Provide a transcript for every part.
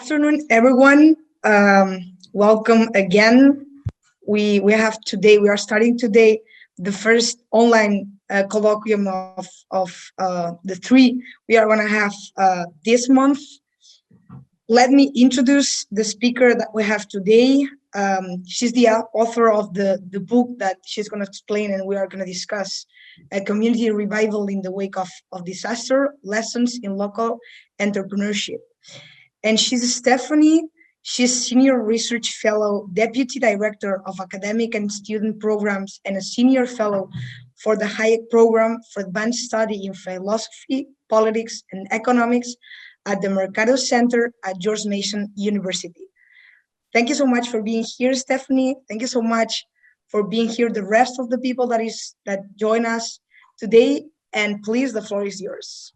Afternoon, everyone. Welcome again. We are starting today the first online colloquium of the three we are going to have this month. Let me introduce the speaker that we have today. She's the author of the book that she's going to explain, and we are going to discuss a community revival in the wake of disaster, lessons in local entrepreneurship. And she's Stefanie. She's Senior Research Fellow, Deputy Director of Academic and Student Programs, and a Senior Fellow for the Hayek Program for Advanced Study in Philosophy, Politics, and Economics at the Mercatus Center at George Mason University. Thank you so much for being here, Stefanie. Thank you so much for being here, the rest of the people that join us today. And please, the floor is yours.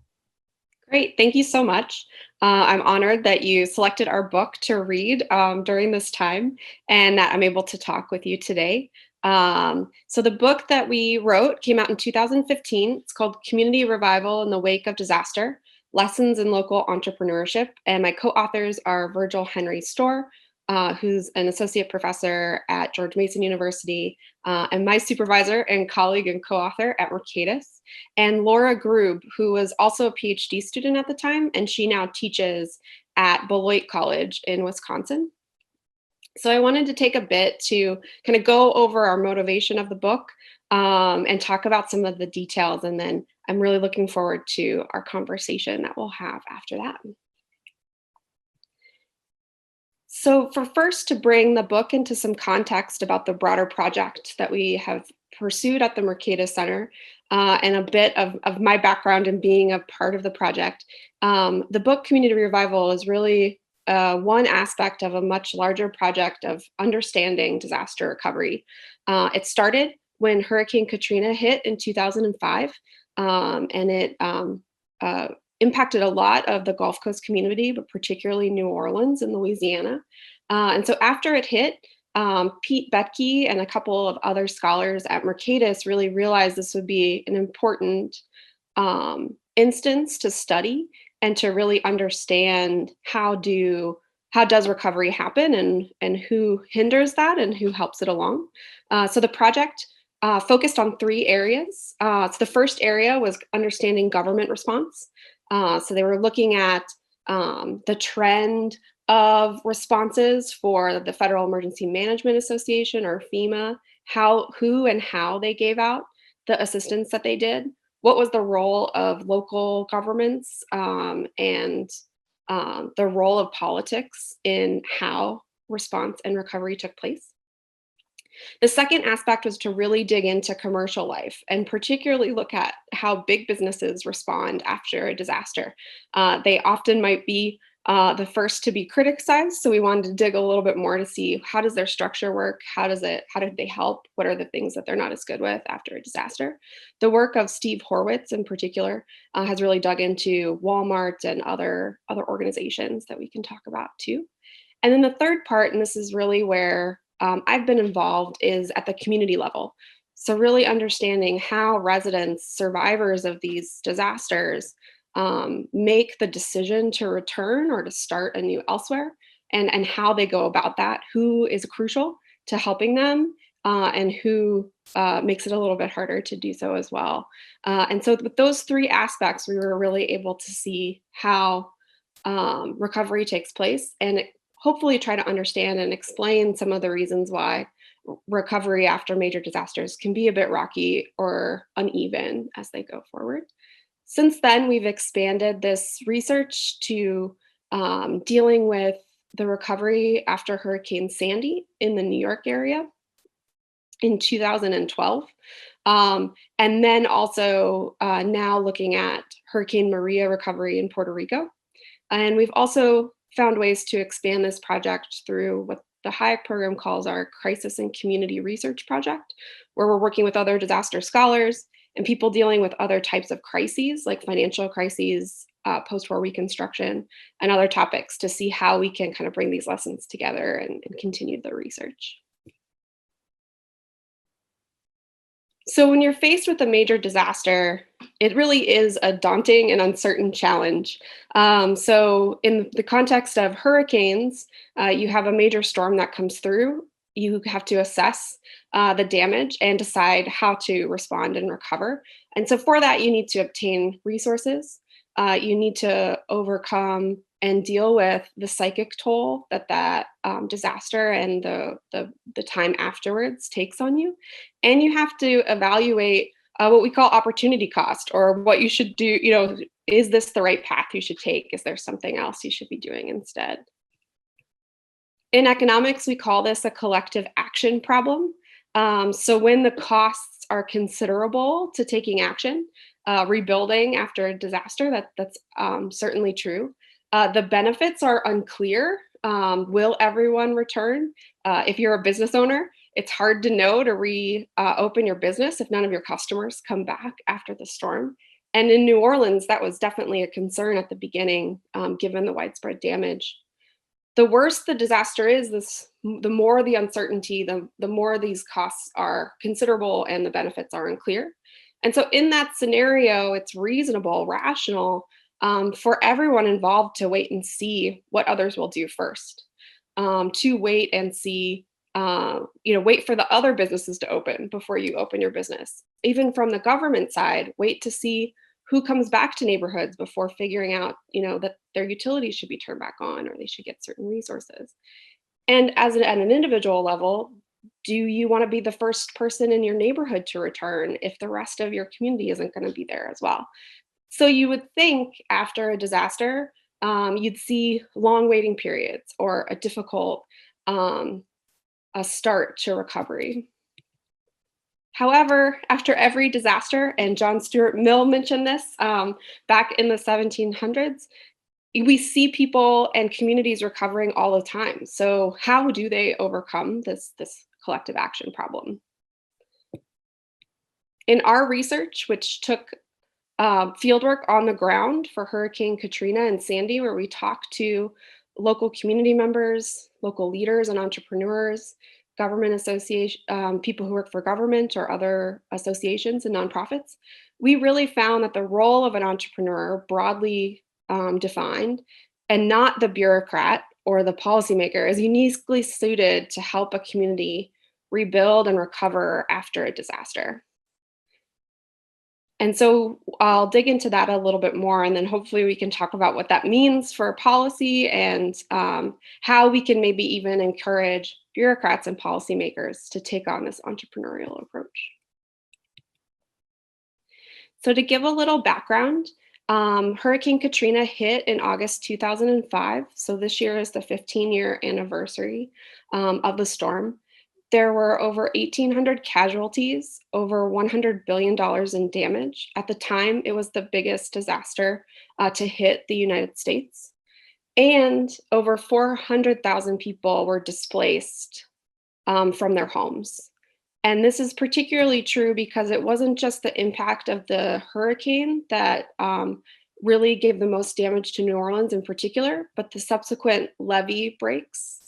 Great, thank you so much. I'm honored that you selected our book to read during this time and that I'm able to talk with you today. So the book that we wrote came out in 2015. It's called Community Revival in the Wake of Disaster, Lessons in Local Entrepreneurship. And my co-authors are Virgil Henry Storr, who's an associate professor at George Mason University, and my supervisor and colleague and co-author at Mercatus, and Laura Grube, who was also a PhD student at the time, and she now teaches at Beloit College in Wisconsin. So I wanted to take a bit to kind of go over our motivation of the book and talk about some of the details, and then I'm really looking forward to our conversation that we'll have after that. So first, to bring the book into some context about the broader project that we have pursued at the Mercatus Center, and a bit of my background in being a part of the project. The book Community Revival is really one aspect of a much larger project of understanding disaster recovery. It started when Hurricane Katrina hit in 2005, and it impacted a lot of the Gulf Coast community, but particularly New Orleans and Louisiana. And so after it hit, Pete Boettke and a couple of other scholars at Mercatus really realized this would be an important instance to study and to really understand how does recovery happen and who hinders that and who helps it along. So the project focused on three areas. So the first area was understanding government response. So they were looking at the trend of responses for the Federal Emergency Management Association, or FEMA, who and how they gave out the assistance that they did, what was the role of local governments and the role of politics in how response and recovery took place. The second aspect was to really dig into commercial life and particularly look at how big businesses respond after a disaster. They often might be the first to be criticized, so we wanted to dig a little bit more to see how does their structure work, how did they help, what are the things that they're not as good with after a disaster. The work of Steve Horwitz in particular has really dug into Walmart and other organizations that we can talk about too. And then the third part, and this is really where I've been involved, is at the community level. So really understanding how residents, survivors of these disasters, make the decision to return or to start anew elsewhere, and how they go about that, who is crucial to helping them, and who makes it a little bit harder to do so as well. And so with those three aspects, we were really able to see how recovery takes place, and hopefully try to understand and explain some of the reasons why recovery after major disasters can be a bit rocky or uneven as they go forward. Since then, we've expanded this research to dealing with the recovery after Hurricane Sandy in the New York area in 2012. And then also now looking at Hurricane Maria recovery in Puerto Rico. And we've also found ways to expand this project through what the Hayek program calls our Crisis and Community Research Project, where we're working with other disaster scholars and people dealing with other types of crises, like financial crises, post-war reconstruction, and other topics, to see how we can kind of bring these lessons together and continue the research. So when you're faced with a major disaster, it really is a daunting and uncertain challenge. So in the context of hurricanes, you have a major storm that comes through. You have to assess the damage and decide how to respond and recover. And so for that, you need to obtain resources. You need to overcome and deal with the psychic toll that disaster and the time afterwards takes on you. And you have to evaluate what we call opportunity cost, or what you should do. Is this the right path you should take? Is there something else you should be doing instead? In economics, we call this a collective action problem. So when the costs are considerable to taking action, rebuilding after a disaster, that's certainly true. The benefits are unclear. Will everyone return? If you're a business owner, it's hard to know to reopen your business if none of your customers come back after the storm. And in New Orleans, that was definitely a concern at the beginning, given the widespread damage. The worse the disaster is, the more the uncertainty, the more these costs are considerable and the benefits are unclear. And so in that scenario, it's reasonable, rational, for everyone involved to wait and see what others will do first, to wait and see, wait for the other businesses to open before you open your business. Even from the government side, wait to see who comes back to neighborhoods before figuring out, that their utilities should be turned back on, or they should get certain resources. And at an individual level, do you want to be the first person in your neighborhood to return if the rest of your community isn't going to be there as well? So you would think after a disaster, you'd see long waiting periods or a difficult a start to recovery. However, after every disaster, and John Stuart Mill mentioned this back in the 1700s, we see people and communities recovering all the time. So how do they overcome this collective action problem? In our research, which took fieldwork on the ground for Hurricane Katrina and Sandy, where we talked to local community members, local leaders and entrepreneurs, government association, people who work for government or other associations and nonprofits, we really found that the role of an entrepreneur, broadly defined, and not the bureaucrat or the policymaker, is uniquely suited to help a community rebuild and recover after a disaster. And so I'll dig into that a little bit more, and then hopefully we can talk about what that means for policy and how we can maybe even encourage bureaucrats and policymakers to take on this entrepreneurial approach. So to give a little background, Hurricane Katrina hit in August 2005. So this year is the 15-year anniversary of the storm. There were over 1,800 casualties, over $100 billion in damage. At the time, it was the biggest disaster to hit the United States. And over 400,000 people were displaced from their homes. And this is particularly true because it wasn't just the impact of the hurricane that really gave the most damage to New Orleans in particular, but the subsequent levee breaks.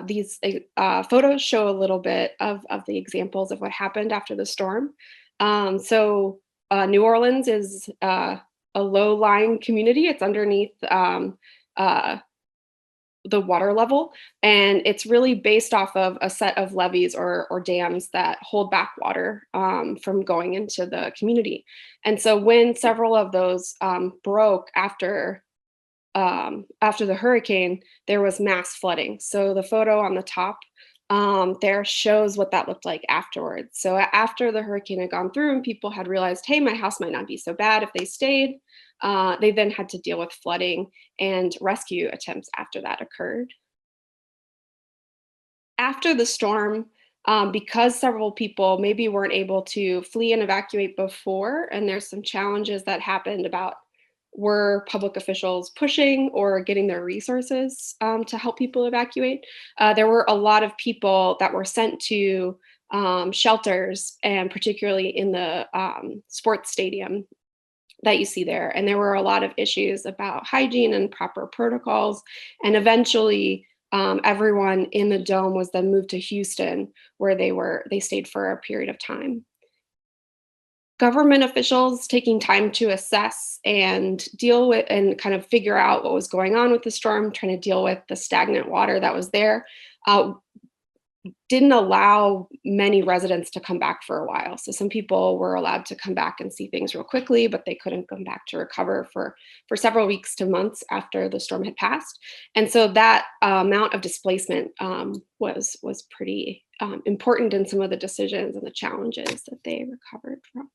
These photos show a little bit of the examples of what happened after the storm. New Orleans is a low-lying community. It's underneath the water level, and it's really based off of a set of levees or dams that hold back water from going into the community. And so when several of those broke after the hurricane, there was mass flooding. So the photo on the top there shows what that looked like afterwards. So after the hurricane had gone through and people had realized, hey, my house might not be so bad if they stayed, they then had to deal with flooding and rescue attempts after that occurred. After the storm, because several people maybe weren't able to flee and evacuate before, and there's some challenges that happened about were public officials pushing or getting their resources to help people evacuate. There were a lot of people that were sent to shelters, and particularly in the sports stadium that you see there. And there were a lot of issues about hygiene and proper protocols. And eventually everyone in the dome was then moved to Houston, where they stayed for a period of time. government officials taking time to assess and deal with and kind of figure out what was going on with the storm, trying to deal with the stagnant water that was there, didn't allow many residents to come back for a while. So some people were allowed to come back and see things real quickly, but they couldn't come back to recover for several weeks to months after the storm had passed. And so that amount of displacement was pretty important in some of the decisions and the challenges that they recovered from.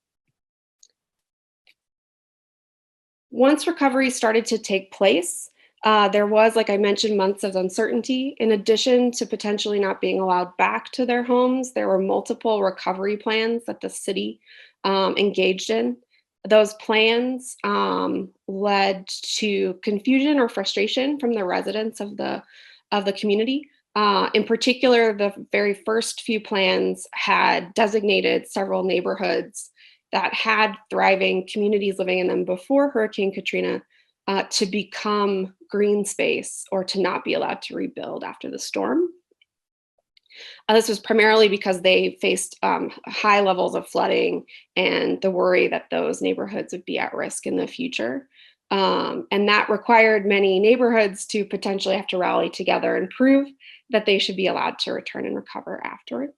Once recovery started to take place, there was, like I mentioned, months of uncertainty. In addition to potentially not being allowed back to their homes, there were multiple recovery plans that the city engaged in. Those plans led to confusion or frustration from the residents of the community. In particular, the very first few plans had designated several neighborhoods that had thriving communities living in them before Hurricane Katrina to become green space or to not be allowed to rebuild after the storm. This was primarily because they faced high levels of flooding and the worry that those neighborhoods would be at risk in the future. And that required many neighborhoods to potentially have to rally together and prove that they should be allowed to return and recover afterwards.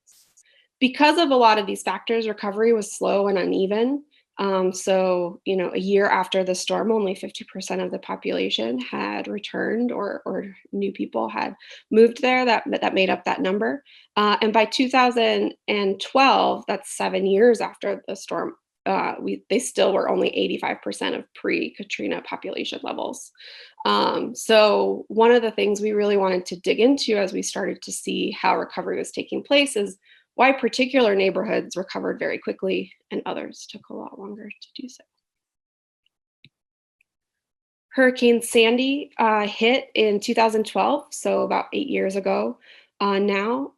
Because of a lot of these factors, recovery was slow and uneven. So, a year after the storm, only 50% of the population had returned or new people had moved there that made up that number. And by 2012, that's 7 years after the storm, they still were only 85% of pre-Katrina population levels. So one of the things we really wanted to dig into as we started to see how recovery was taking place is why particular neighborhoods recovered very quickly and others took a lot longer to do so. Hurricane Sandy hit in 2012, so about 8 years ago now.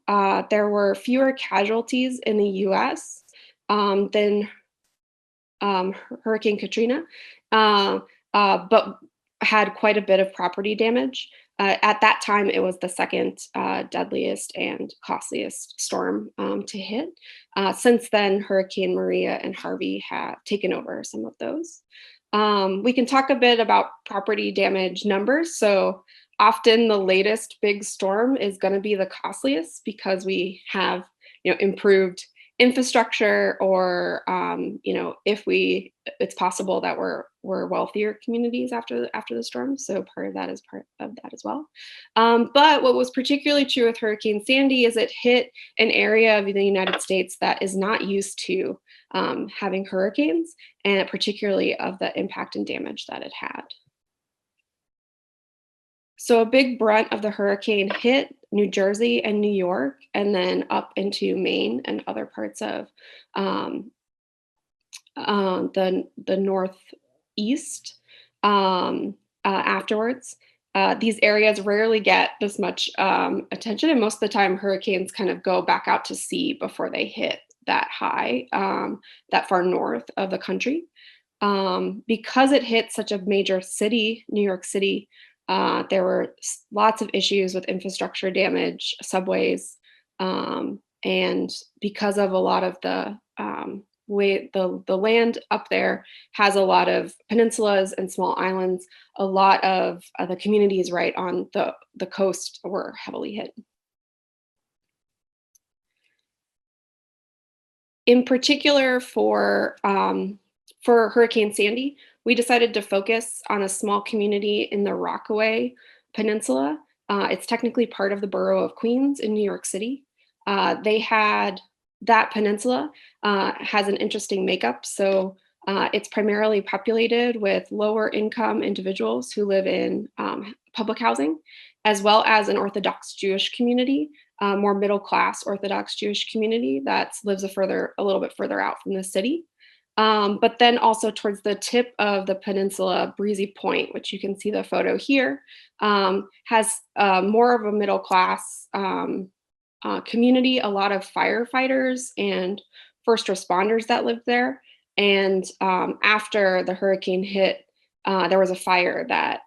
There were fewer casualties in the US than Hurricane Katrina, but had quite a bit of property damage. At that time, it was the second deadliest and costliest storm to hit. Since then, Hurricane Maria and Harvey have taken over some of those. We can talk a bit about property damage numbers. So often the latest big storm is going to be the costliest because we have improved infrastructure, or it's possible that we're wealthier communities after the storm. So part of that as well. But what was particularly true with Hurricane Sandy is it hit an area of the United States that is not used to having hurricanes, and particularly of the impact and damage that it had. So a big brunt of the hurricane hit New Jersey and New York, and then up into Maine and other parts of the Northeast afterwards. These areas rarely get this much attention, and most of the time hurricanes kind of go back out to sea before they hit that high, that far north of the country. Because it hit such a major city, New York City, there were lots of issues with infrastructure damage, subways, and because of a lot of the way the land up there has a lot of peninsulas and small islands, a lot of the communities right on the coast were heavily hit. In particular, for Hurricane Sandy, we decided to focus on a small community in the Rockaway Peninsula. It's technically part of the borough of Queens in New York City. That peninsula has an interesting makeup. So it's primarily populated with lower income individuals who live in public housing, as well as an Orthodox Jewish community, more middle class Orthodox Jewish community that lives a little bit further out from the city. But then also towards the tip of the peninsula, Breezy Point, which you can see the photo here, has more of a middle class community, a lot of firefighters and first responders that lived there. And after the hurricane hit, there was a fire that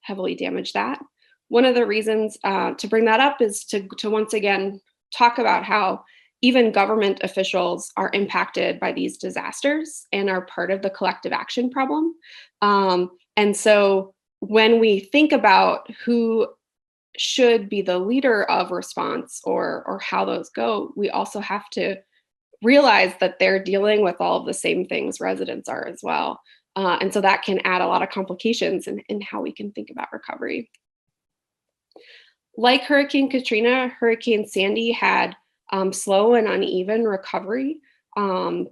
heavily damaged that. One of the reasons to bring that up is to once again talk about how even government officials are impacted by these disasters and are part of the collective action problem. And so when we think about who should be the leader of response or how those go, we also have to realize that they're dealing with all of the same things residents are as well. And so that can add a lot of complications in how we can think about recovery. Like Hurricane Katrina, Hurricane Sandy had slow and uneven recovery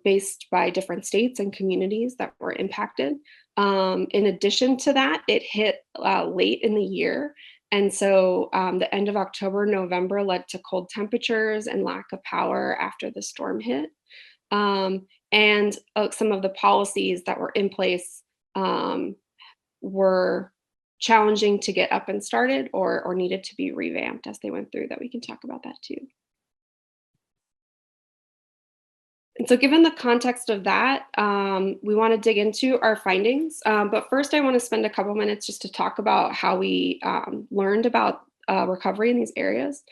based by different states and communities that were impacted. In addition to that, it hit late in the year. And so the end of October, November led to cold temperatures and lack of power after the storm hit. And some of the policies that were in place were challenging to get up and started or needed to be revamped as they went through that. We can talk about that too. And so given the context of that, we want to dig into our findings. But first, I want to spend a couple minutes just to talk about how we learned about recovery in these areas.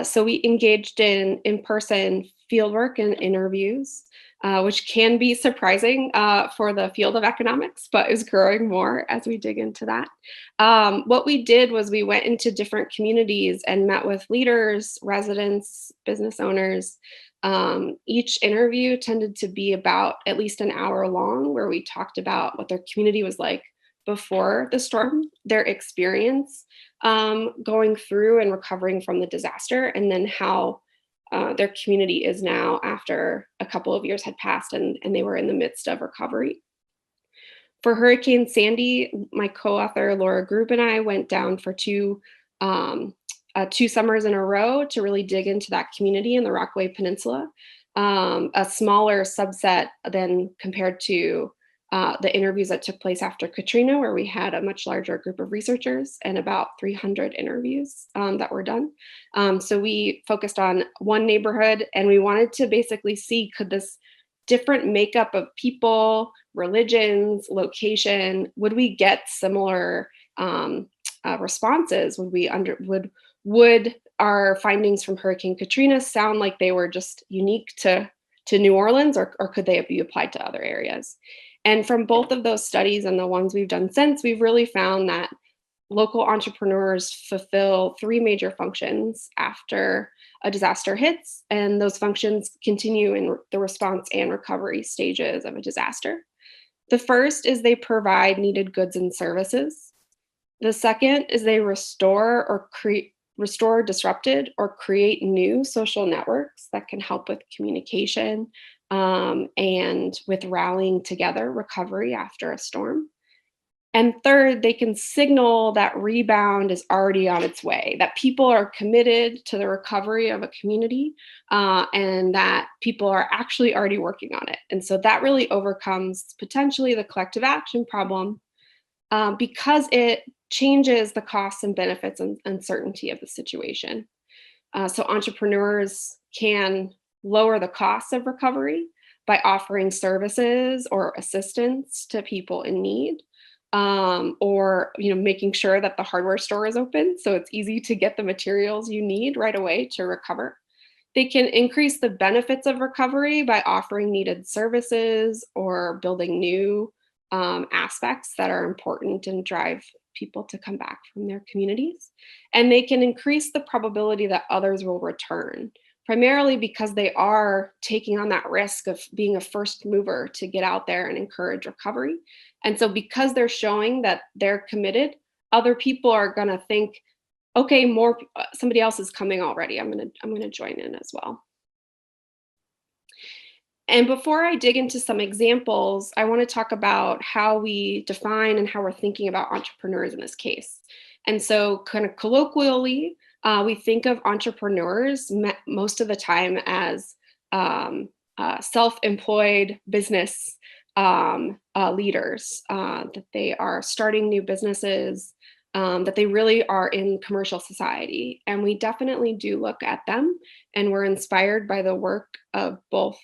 So we engaged in in-person fieldwork and interviews, which can be surprising for the field of economics, but is growing more as we dig into that. What we did was we went into different communities and met with leaders, residents, business owners. Each interview tended to be about at least an hour long, where we talked about what their community was like before the storm, their experience going through and recovering from the disaster, and then how their community is now after a couple of years had passed and they were in the midst of recovery. For Hurricane Sandy, my co-author Laura Group and I went down for two summers in a row to really dig into that community in the Rockaway Peninsula, a smaller subset than compared to the interviews that took place after Katrina, where we had a much larger group of researchers and about 300 interviews that were done. So we focused on one neighborhood, and we wanted to basically see, could this different makeup of people, religions, location, would we get similar responses? Would our findings from Hurricane Katrina sound like they were just unique to New Orleans, or could they be applied to other areas? And from both of those studies and the ones we've done since, we've really found that local entrepreneurs fulfill three major functions after a disaster hits, and those functions continue in the response and recovery stages of a disaster. The first is they provide needed goods and services. The second is they restore disrupted or create new social networks that can help with communication and with rallying together recovery after a storm. And third, they can signal that rebound is already on its way, that people are committed to the recovery of a community and that people are actually already working on it. And so that really overcomes potentially the collective action problem because it changes the costs and benefits and uncertainty of the situation. So entrepreneurs can lower the costs of recovery by offering services or assistance to people in need, or making sure that the hardware store is open so it's easy to get the materials you need right away to recover. They can increase the benefits of recovery by offering needed services or building new aspects that are important and drive people to come back from their communities. And they can increase the probability that others will return, primarily because they are taking on that risk of being a first mover to get out there and encourage recovery. And so because they're showing that they're committed, other people are going to think, okay, somebody else is coming already. I'm going to join in as well. And before I dig into some examples, I want to talk about how we define and how we're thinking about entrepreneurs in this case. And so kind of colloquially, we think of entrepreneurs most of the time as self-employed business leaders, that they are starting new businesses, that they really are in commercial society. And we definitely do look at them, and we're inspired by the work of both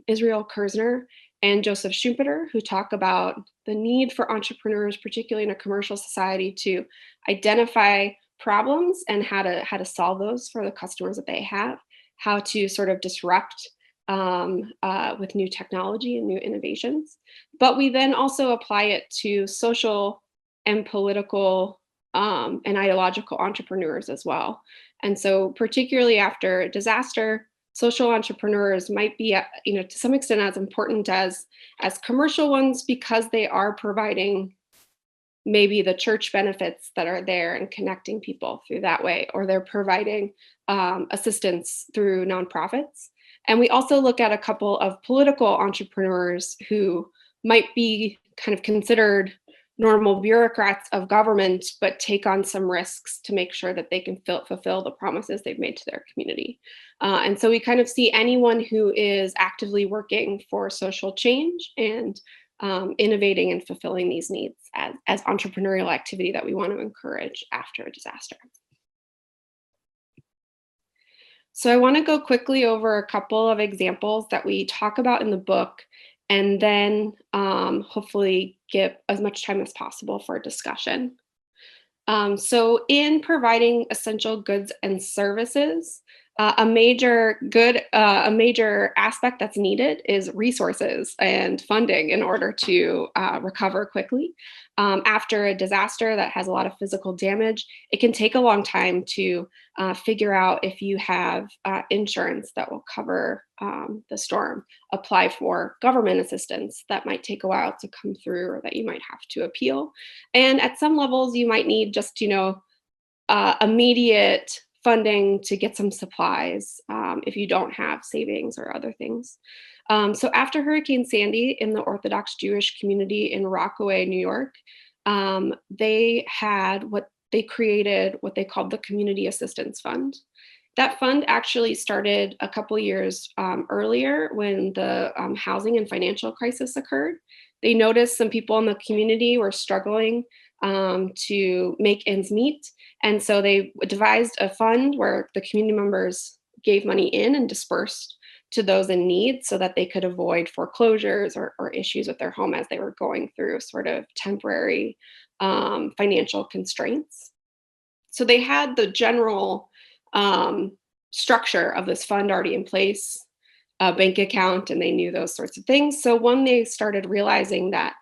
Israel Kirzner and Joseph Schumpeter, who talk about the need for entrepreneurs, particularly in a commercial society, to identify problems and how to solve those for the customers that they have, how to sort of disrupt with new technology and new innovations. But we then also apply it to social and political and ideological entrepreneurs as well. And so particularly after a disaster, social entrepreneurs might be, to some extent as important as commercial ones, because they are providing maybe the church benefits that are there and connecting people through that way, or they're providing assistance through nonprofits. And we also look at a couple of political entrepreneurs who might be kind of considered normal bureaucrats of government, but take on some risks to make sure that they can fulfill the promises they've made to their community. And so we kind of see anyone who is actively working for social change and innovating and fulfilling these needs as entrepreneurial activity that we want to encourage after a disaster. So I want to go quickly over a couple of examples that we talk about in the book, and then hopefully give as much time as possible for discussion. So in providing essential goods and services, a major aspect that's needed is resources and funding in order to recover quickly. After a disaster that has a lot of physical damage, it can take a long time to figure out if you have insurance that will cover the storm, apply for government assistance that might take a while to come through or that you might have to appeal. And at some levels, you might need just, immediate funding to get some supplies if you don't have savings or other things. So after Hurricane Sandy in the Orthodox Jewish community in Rockaway, New York, they created what they called the Community Assistance Fund. That fund actually started a couple years earlier when the housing and financial crisis occurred. They noticed some people in the community were struggling to make ends meet. And so they devised a fund where the community members gave money in and dispersed to those in need so that they could avoid foreclosures or issues with their home as they were going through sort of temporary financial constraints. So they had the general structure of this fund already in place, a bank account, and they knew those sorts of things. So when they started realizing that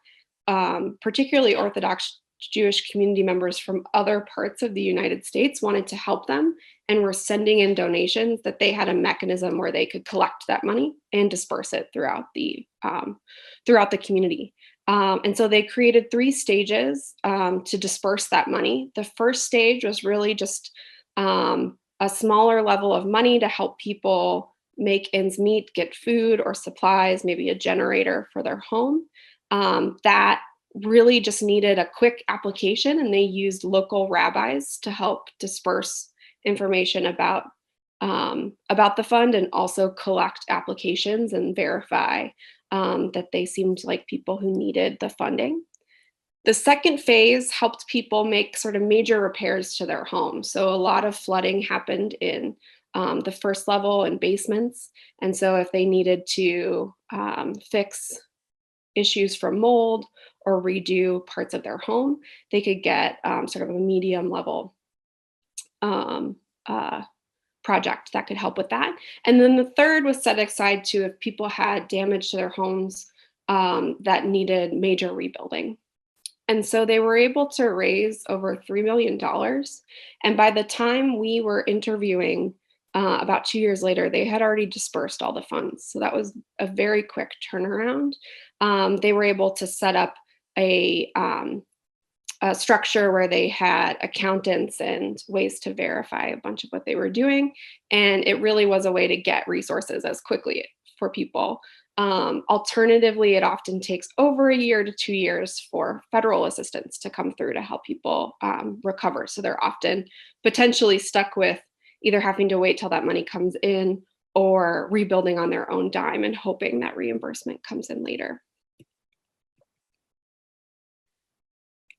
particularly Orthodox Jewish community members from other parts of the United States wanted to help them and were sending in donations, that they had a mechanism where they could collect that money and disperse it throughout the community. And so they created 3 stages to disperse that money. The first stage was really just a smaller level of money to help people make ends meet, get food or supplies, maybe a generator for their home. That really just needed a quick application, and they used local rabbis to help disperse information about the fund and also collect applications and verify that they seemed like people who needed the funding. The second phase helped people make sort of major repairs to their home. So a lot of flooding happened in the first level and basements. And so if they needed to fix issues from mold or redo parts of their home, they could get sort of a medium level project that could help with that. And then the third was set aside to if people had damage to their homes that needed major rebuilding. And so they were able to raise over $3 million. And by the time we were interviewing about 2 years later, they had already dispersed all the funds. So that was a very quick turnaround. They were able to set up a structure where they had accountants and ways to verify a bunch of what they were doing. And it really was a way to get resources as quickly for people. Alternatively, it often takes over a year to 2 years for federal assistance to come through to help people recover. So they're often potentially stuck with either having to wait till that money comes in or rebuilding on their own dime and hoping that reimbursement comes in later.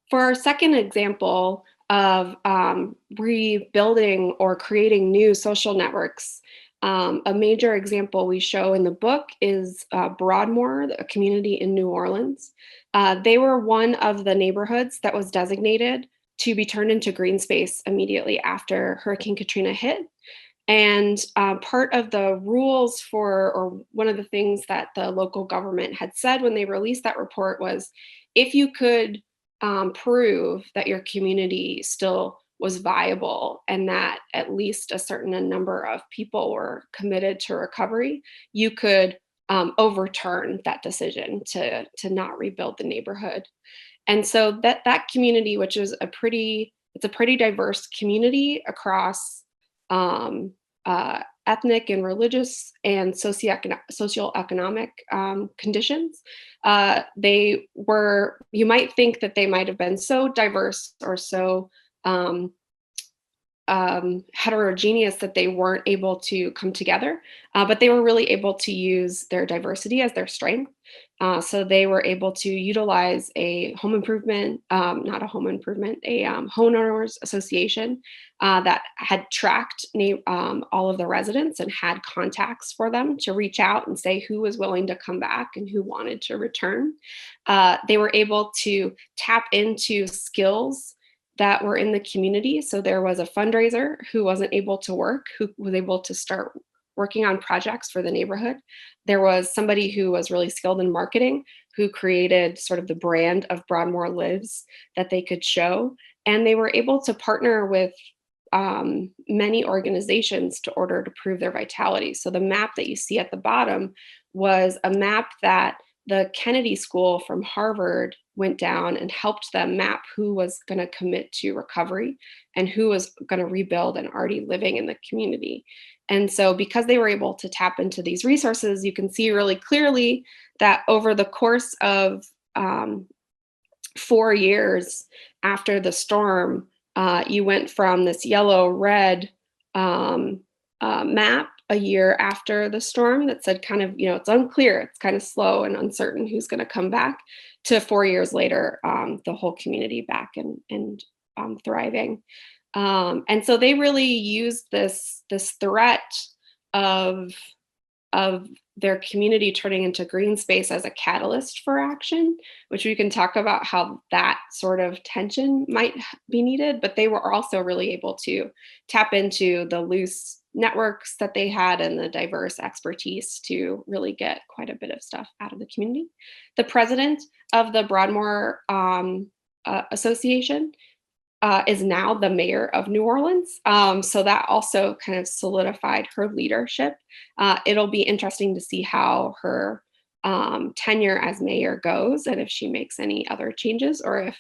For our second example of rebuilding or creating new social networks, a major example we show in the book is Broadmoor, a community in New Orleans. They were one of the neighborhoods that was designated to be turned into green space immediately after Hurricane Katrina hit. And part of the rules for, or one of the things that the local government had said when they released that report was, if you could prove that your community still was viable and that at least a certain number of people were committed to recovery, you could overturn that decision to not rebuild the neighborhood. And so that community, which is it's a pretty diverse community across ethnic and religious and socioeconomic conditions. You might think that they might have been so diverse or so heterogeneous that they weren't able to come together, but they were really able to use their diversity as their strength. So they were able to utilize a home improvement, not a home improvement, a homeowners association that had tracked all of the residents and had contacts for them to reach out and say who was willing to come back and who wanted to return. They were able to tap into skills that were in the community. So there was a fundraiser who wasn't able to work, who was able to start working on projects for the neighborhood. There was somebody who was really skilled in marketing who created sort of the brand of Broadmoor Lives that they could show. And they were able to partner with many organizations in order to prove their vitality. So the map that you see at the bottom was a map that the Kennedy School from Harvard went down and helped them map who was going to commit to recovery and who was going to rebuild and already living in the community. And so because they were able to tap into these resources, you can see really clearly that over the course of 4 years after the storm, you went from this yellow-red map a year after the storm that said kind of, it's unclear, it's kind of slow and uncertain who's going to come back, to 4 years later, the whole community back and thriving. And so they really used this threat of their community turning into green space as a catalyst for action, which we can talk about how that sort of tension might be needed, but they were also really able to tap into the loose networks that they had and the diverse expertise to really get quite a bit of stuff out of the community. The president of the Broadmoor Association is now the mayor of New Orleans. So that also kind of solidified her leadership. It'll be interesting to see how her tenure as mayor goes and if she makes any other changes or if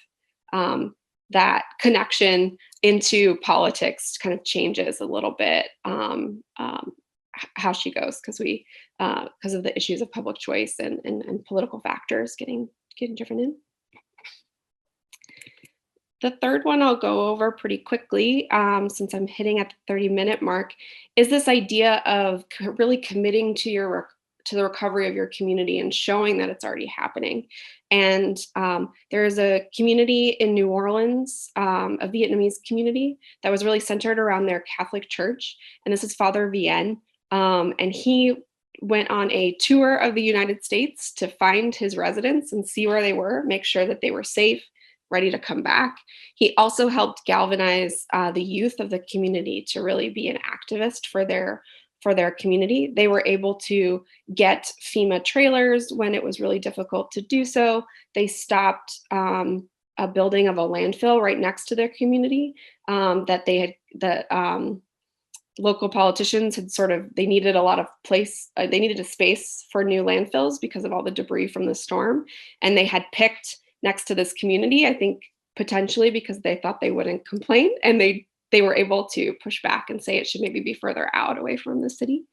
that connection into politics kind of changes a little bit how she goes because of the issues of public choice and political factors getting driven in. The third one I'll go over pretty quickly, since I'm hitting at the 30-minute mark, is this idea of really committing to the recovery of your community and showing that it's already happening. And there's a community in New Orleans, a Vietnamese community that was really centered around their Catholic church. And this is Father Vienne. And he went on a tour of the United States to find his residents and see where they were, make sure that they were safe, ready to come back. He also helped galvanize the youth of the community to really be an activist for their community. They were able to get FEMA trailers when it was really difficult to do so. They stopped a building of a landfill right next to their community that local politicians had they needed they needed a space for new landfills because of all the debris from the storm. And they had picked next to this community, I think potentially because they thought they wouldn't complain, and they were able to push back and say it should maybe be further out away from the city.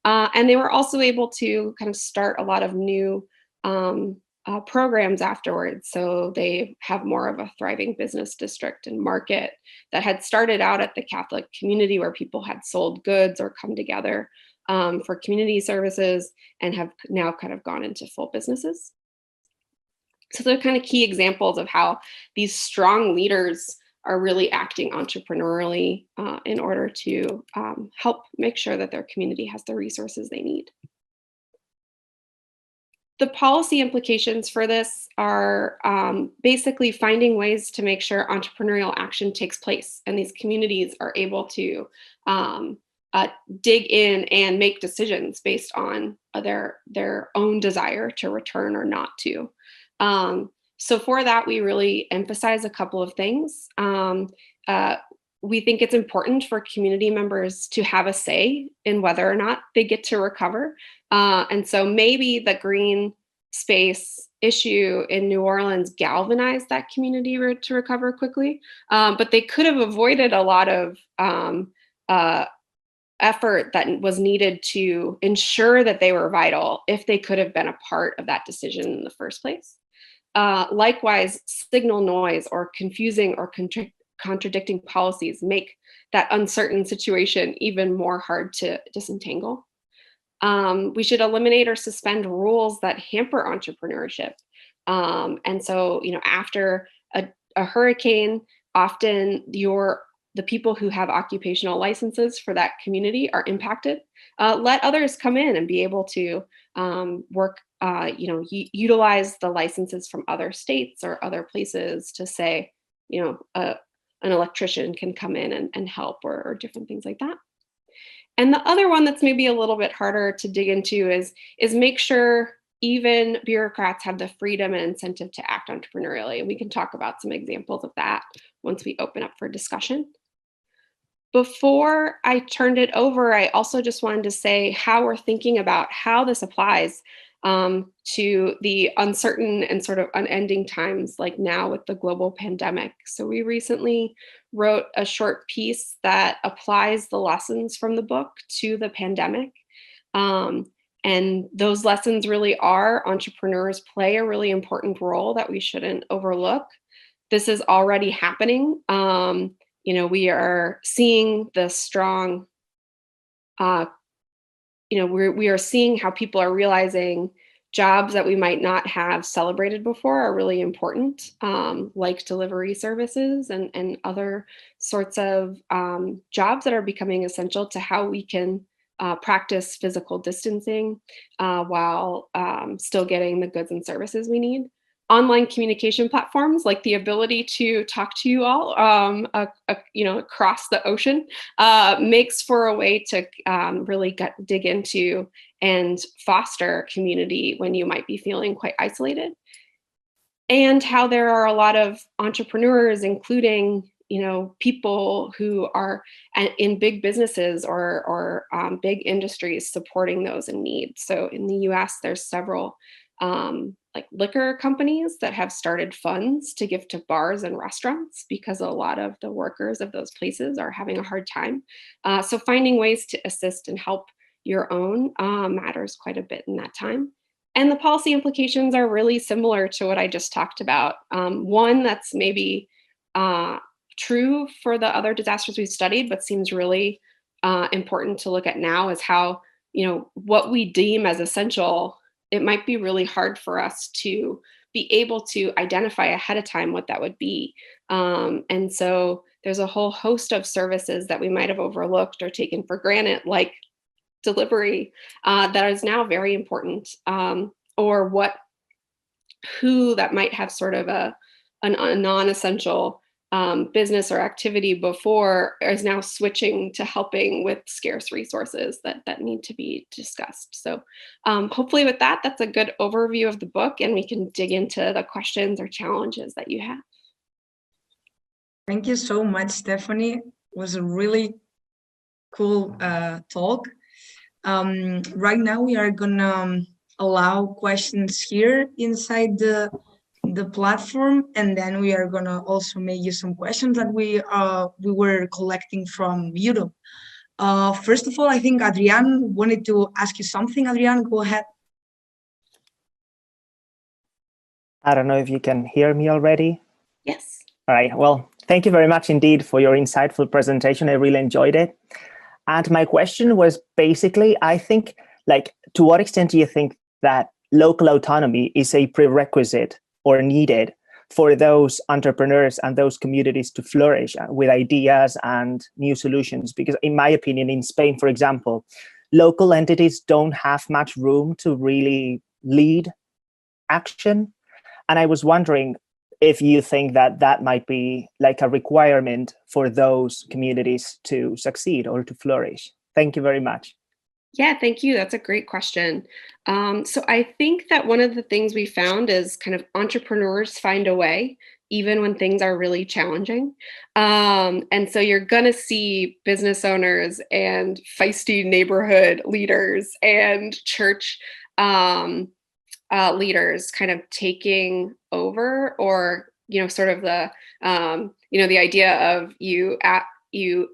And they were also able to kind of start a lot of new programs afterwards. So they have more of a thriving business district and market that had started out at the Catholic community where people had sold goods or come together for community services and have now kind of gone into full businesses. So they're kind of key examples of how these strong leaders are really acting entrepreneurially in order to help make sure that their community has the resources they need. The policy implications for this are basically finding ways to make sure entrepreneurial action takes place and these communities are able to dig in and make decisions based on their own desire to return or not to. So for that, we really emphasize a couple of things. We think it's important for community members to have a say in whether or not they get to recover. And so maybe the green space issue in New Orleans galvanized that community to recover quickly, but they could have avoided a lot of effort that was needed to ensure that they were vital if they could have been a part of that decision in the first place. Likewise, signal noise or confusing or contradicting policies make that uncertain situation even more hard to disentangle. We should eliminate or suspend rules that hamper entrepreneurship. And so, after a hurricane, often the people who have occupational licenses for that community are impacted. Let others come in and be able to work, utilize the licenses from other states or other places to say, an electrician can come in and help or different things like that. And the other one that's maybe a little bit harder to dig into is make sure even bureaucrats have the freedom and incentive to act entrepreneurially. And we can talk about some examples of that once we open up for discussion. Before I turned it over, I also just wanted to say how we're thinking about how this applies to the uncertain and sort of unending times like now with the global pandemic. So we recently wrote a short piece that applies the lessons from the book to the pandemic. And those lessons really are entrepreneurs play a really important role that we shouldn't overlook. This is already happening. We are seeing the strong, we are seeing how people are realizing jobs that we might not have celebrated before are really important, like delivery services and other sorts of jobs that are becoming essential to how we can practice physical distancing while still getting the goods and services we need. Online communication platforms, like the ability to talk to you all, across the ocean, makes for a way to really dig into and foster community when you might be feeling quite isolated. And how there are a lot of entrepreneurs, including people who are in big businesses or big industries supporting those in need. So in the U.S., there's several like liquor companies that have started funds to give to bars and restaurants because a lot of the workers of those places are having a hard time. So finding ways to assist and help your own matters quite a bit in that time. And the policy implications are really similar to what I just talked about. One that's maybe true for the other disasters we've studied, but seems really important to look at now is how, what we deem as essential, it might be really hard for us to be able to identify ahead of time what that would be. And so there's a whole host of services that we might have overlooked or taken for granted, like delivery, that is now very important, or who that might have sort of a non-essential business or activity before is now switching to helping with scarce resources that need to be discussed. So hopefully with that's a good overview of the book, and we can dig into the questions or challenges that you have. Thank you so much, Stefanie. It was a really cool talk. Right now we are gonna allow questions here inside the platform, and then we are gonna also make you some questions that we were collecting from YouTube. First of all, I think Adrian wanted to ask you something. Adrian, go ahead. I don't know if you can hear me already. Yes. All right. Well, thank you very much indeed for your insightful presentation. I really enjoyed it. And my question was basically, I think, to what extent do you think that local autonomy is a prerequisite or needed for those entrepreneurs and those communities to flourish with ideas and new solutions? Because in my opinion, in Spain, for example, local entities don't have much room to really lead action. And I was wondering if you think that might be like a requirement for those communities to succeed or to flourish. Thank you very much. Yeah, thank you. That's a great question. So I think that one of the things we found is kind of entrepreneurs find a way, even when things are really challenging. And so you're going to see business owners and feisty neighborhood leaders and church leaders kind of taking over, or, sort of the, the idea of you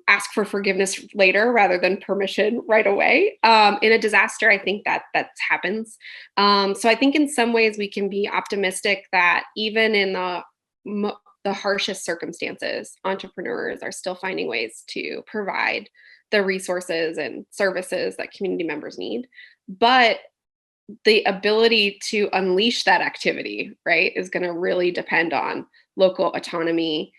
ask for forgiveness later rather than permission right away. In a disaster, I think that happens. So I think in some ways we can be optimistic that even in the harshest circumstances, entrepreneurs are still finding ways to provide the resources and services that community members need. But the ability to unleash that activity, right, is going to really depend on local autonomy,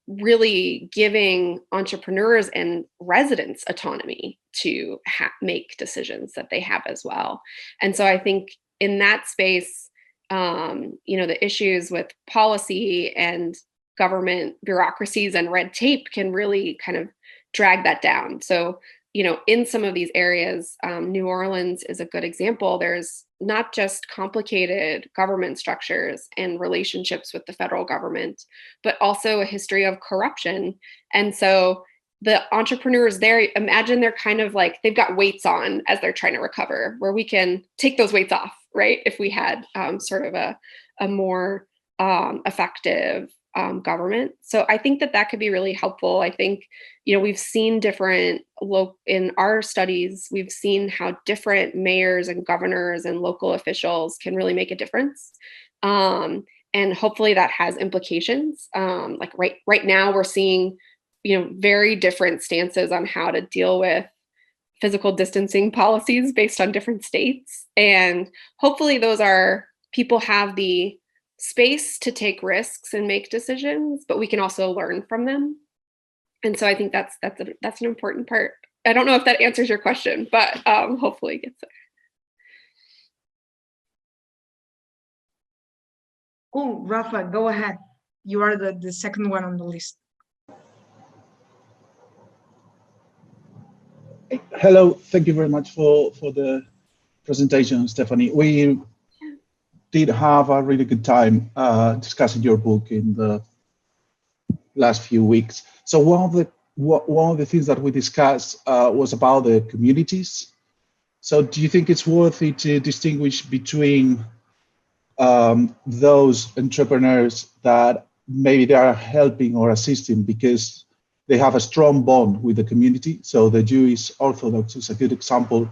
really giving entrepreneurs and residents autonomy to make decisions that they have as well. And so I think in that space, the issues with policy and government bureaucracies and red tape can really kind of drag that down. So, in some of these areas, New Orleans is a good example. There's not just complicated government structures and relationships with the federal government, but also a history of corruption. And so the entrepreneurs there, imagine they're kind of like, they've got weights on as they're trying to recover, where we can take those weights off, right? If we had sort of a more effective government. So I think that could be really helpful. I think, we've seen in our studies, we've seen how different mayors and governors and local officials can really make a difference. And hopefully that has implications. Like right now we're seeing, very different stances on how to deal with physical distancing policies based on different states. And hopefully people have the space to take risks and make decisions, but we can also learn from them. And so I think that's an important part. I don't know if that answers your question, but hopefully it gets there. Cool, Rafa, go ahead. You are the second one on the list. Hello, thank you very much for the presentation, Stefanie. We did have a really good time discussing your book in the last few weeks. So one of the things that we discussed was about the communities. So do you think it's worthy to distinguish between those entrepreneurs that maybe they are helping or assisting because they have a strong bond with the community? So the Jewish Orthodox is a good example,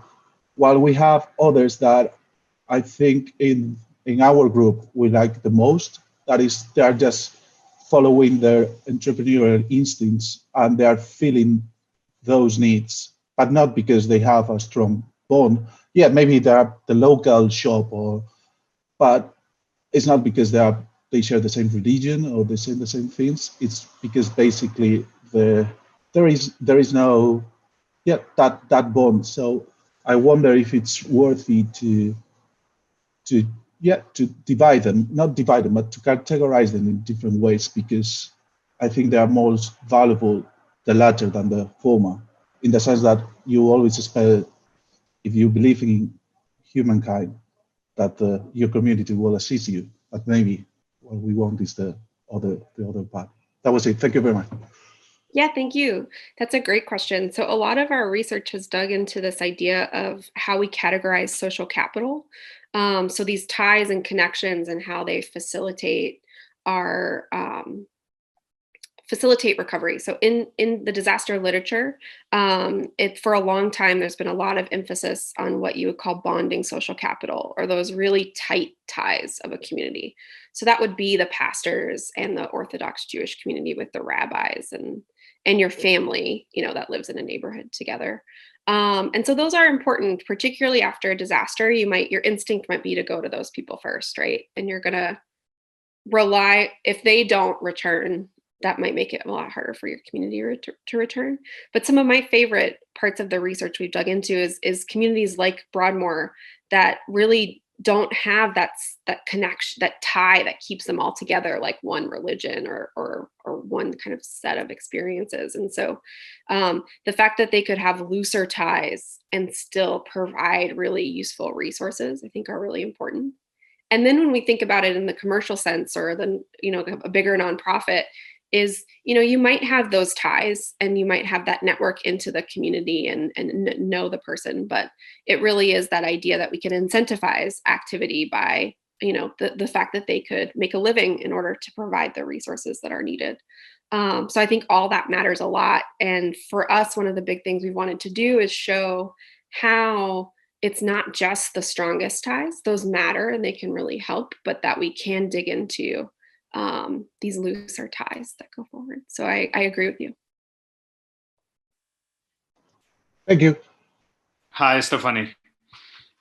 while we have others that I think in our group we like the most, that is, they are just following their entrepreneurial instincts and they are filling those needs, but not because they have a strong bond. Yeah, maybe they're the local shop, but it's not because they share the same religion or they say the same things. It's because basically there is no that bond. So I wonder if it's worthy to divide them, not divide them, but to categorize them in different ways, because I think they are more valuable the latter than the former, in the sense that you always expect, if you believe in humankind, that your community will assist you, but maybe what we want is the other part. That was it. Thank you very much. Yeah, thank you. That's a great question. So a lot of our research has dug into this idea of how we categorize social capital. So these ties and connections and how they facilitate recovery. So in the disaster literature, for a long time, there's been a lot of emphasis on what you would call bonding social capital, or those really tight ties of a community. So that would be the pastors and the Orthodox Jewish community with the rabbis and your family, that lives in a neighborhood together. And so those are important, particularly after a disaster. Your instinct might be to go to those people first, right? And you're gonna rely, if they don't return, that might make it a lot harder for your community to return. But some of my favorite parts of the research we've dug into is communities like Broadmoor that really don't have that connection, that tie that keeps them all together, like one religion or one kind of set of experiences. And so the fact that they could have looser ties and still provide really useful resources, I think, are really important. And then when we think about it in the commercial sense, or the, a bigger nonprofit, is, you might have those ties and you might have that network into the community and know the person, but it really is that idea that we can incentivize activity by, the fact that they could make a living in order to provide the resources that are needed. So I think all that matters a lot. And for us, one of the big things we wanted to do is show how it's not just the strongest ties, those matter and they can really help, but that we can dig into these looser ties that go forward. So I agree with you. Thank you. Hi, Stefanie.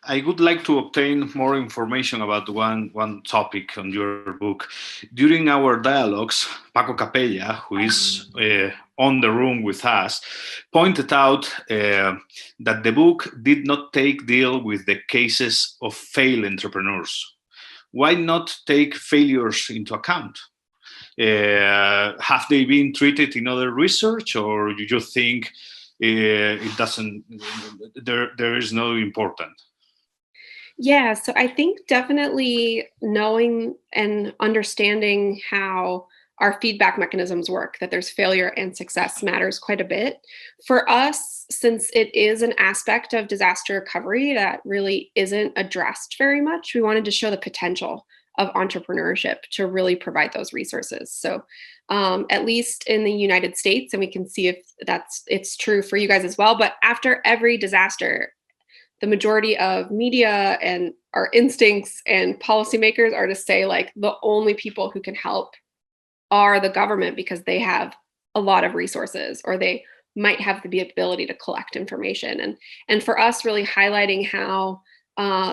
I would like to obtain more information about one topic on your book. During our dialogues, Paco Capella, who is on the room with us, pointed out that the book did not deal with the cases of failed entrepreneurs. Why not take failures into account? Have they been treated in other research, or you just think it doesn't? There is no importance. Yeah, so I think definitely knowing and understanding how our feedback mechanisms work, that there's failure and success, matters quite a bit. For us, since it is an aspect of disaster recovery that really isn't addressed very much, we wanted to show the potential of entrepreneurship to really provide those resources. So at least in the United States, and we can see if it's true for you guys as well, but after every disaster, the majority of media and our instincts and policymakers are to say, like, the only people who can help are the government because they have a lot of resources, or they might have the ability to collect information. And for us, really highlighting how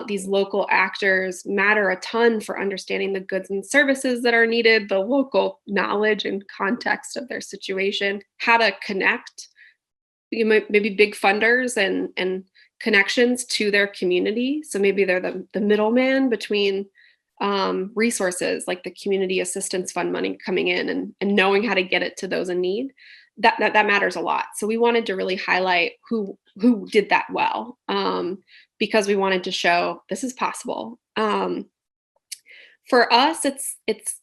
these local actors matter a ton for understanding the goods and services that are needed, the local knowledge and context of their situation, how to connect maybe big funders and connections to their community. So maybe they're the middleman between resources like the community assistance fund money coming in and knowing how to get it to those in need. That matters a lot. So we wanted to really highlight who did that well, because we wanted to show this is possible. For us, it's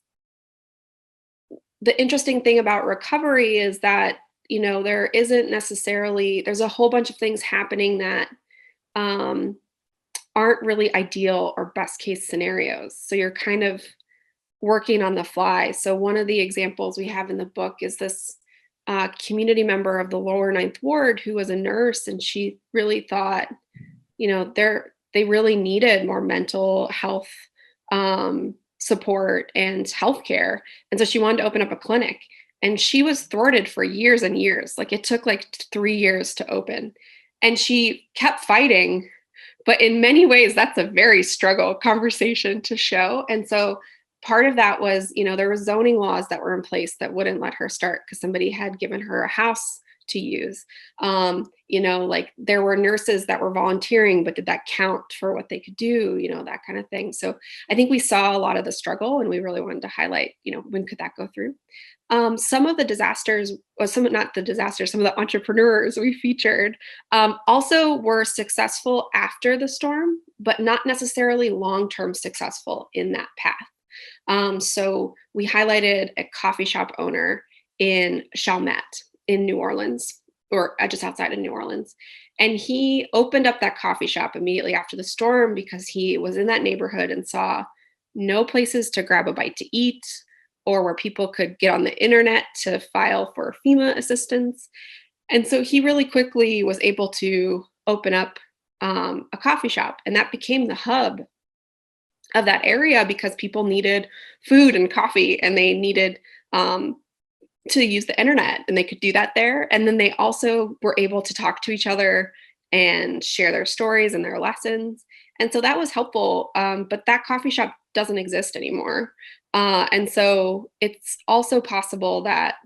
the interesting thing about recovery is that, there isn't necessarily, there's a whole bunch of things happening that aren't really ideal or best case scenarios. So you're kind of working on the fly. So one of the examples we have in the book is this community member of the lower Ninth Ward who was a nurse, and she really thought, they really needed more mental health support and healthcare. And so she wanted to open up a clinic, and she was thwarted for years and years. Like, it took like 3 years to open, and she kept fighting. But in many ways, that's a very struggle conversation to show. And so part of that was, there were zoning laws that were in place that wouldn't let her start because somebody had given her a house to use. Like, there were nurses that were volunteering, but did that count for what they could do? That kind of thing. So I think we saw a lot of the struggle, and we really wanted to highlight, when could that go through? Some of the disasters, or some of the entrepreneurs we featured also were successful after the storm, but not necessarily long-term successful in that path. So we highlighted a coffee shop owner in Chalmette in New Orleans, or just outside of New Orleans. And he opened up that coffee shop immediately after the storm because he was in that neighborhood and saw no places to grab a bite to eat, or where people could get on the internet to file for FEMA assistance. And so he really quickly was able to open up a coffee shop, and that became the hub of that area because people needed food and coffee, and they needed to use the internet, and they could do that there. And then they also were able to talk to each other and share their stories and their lessons. And so that was helpful. But that coffee shop doesn't exist anymore. And so it's also possible that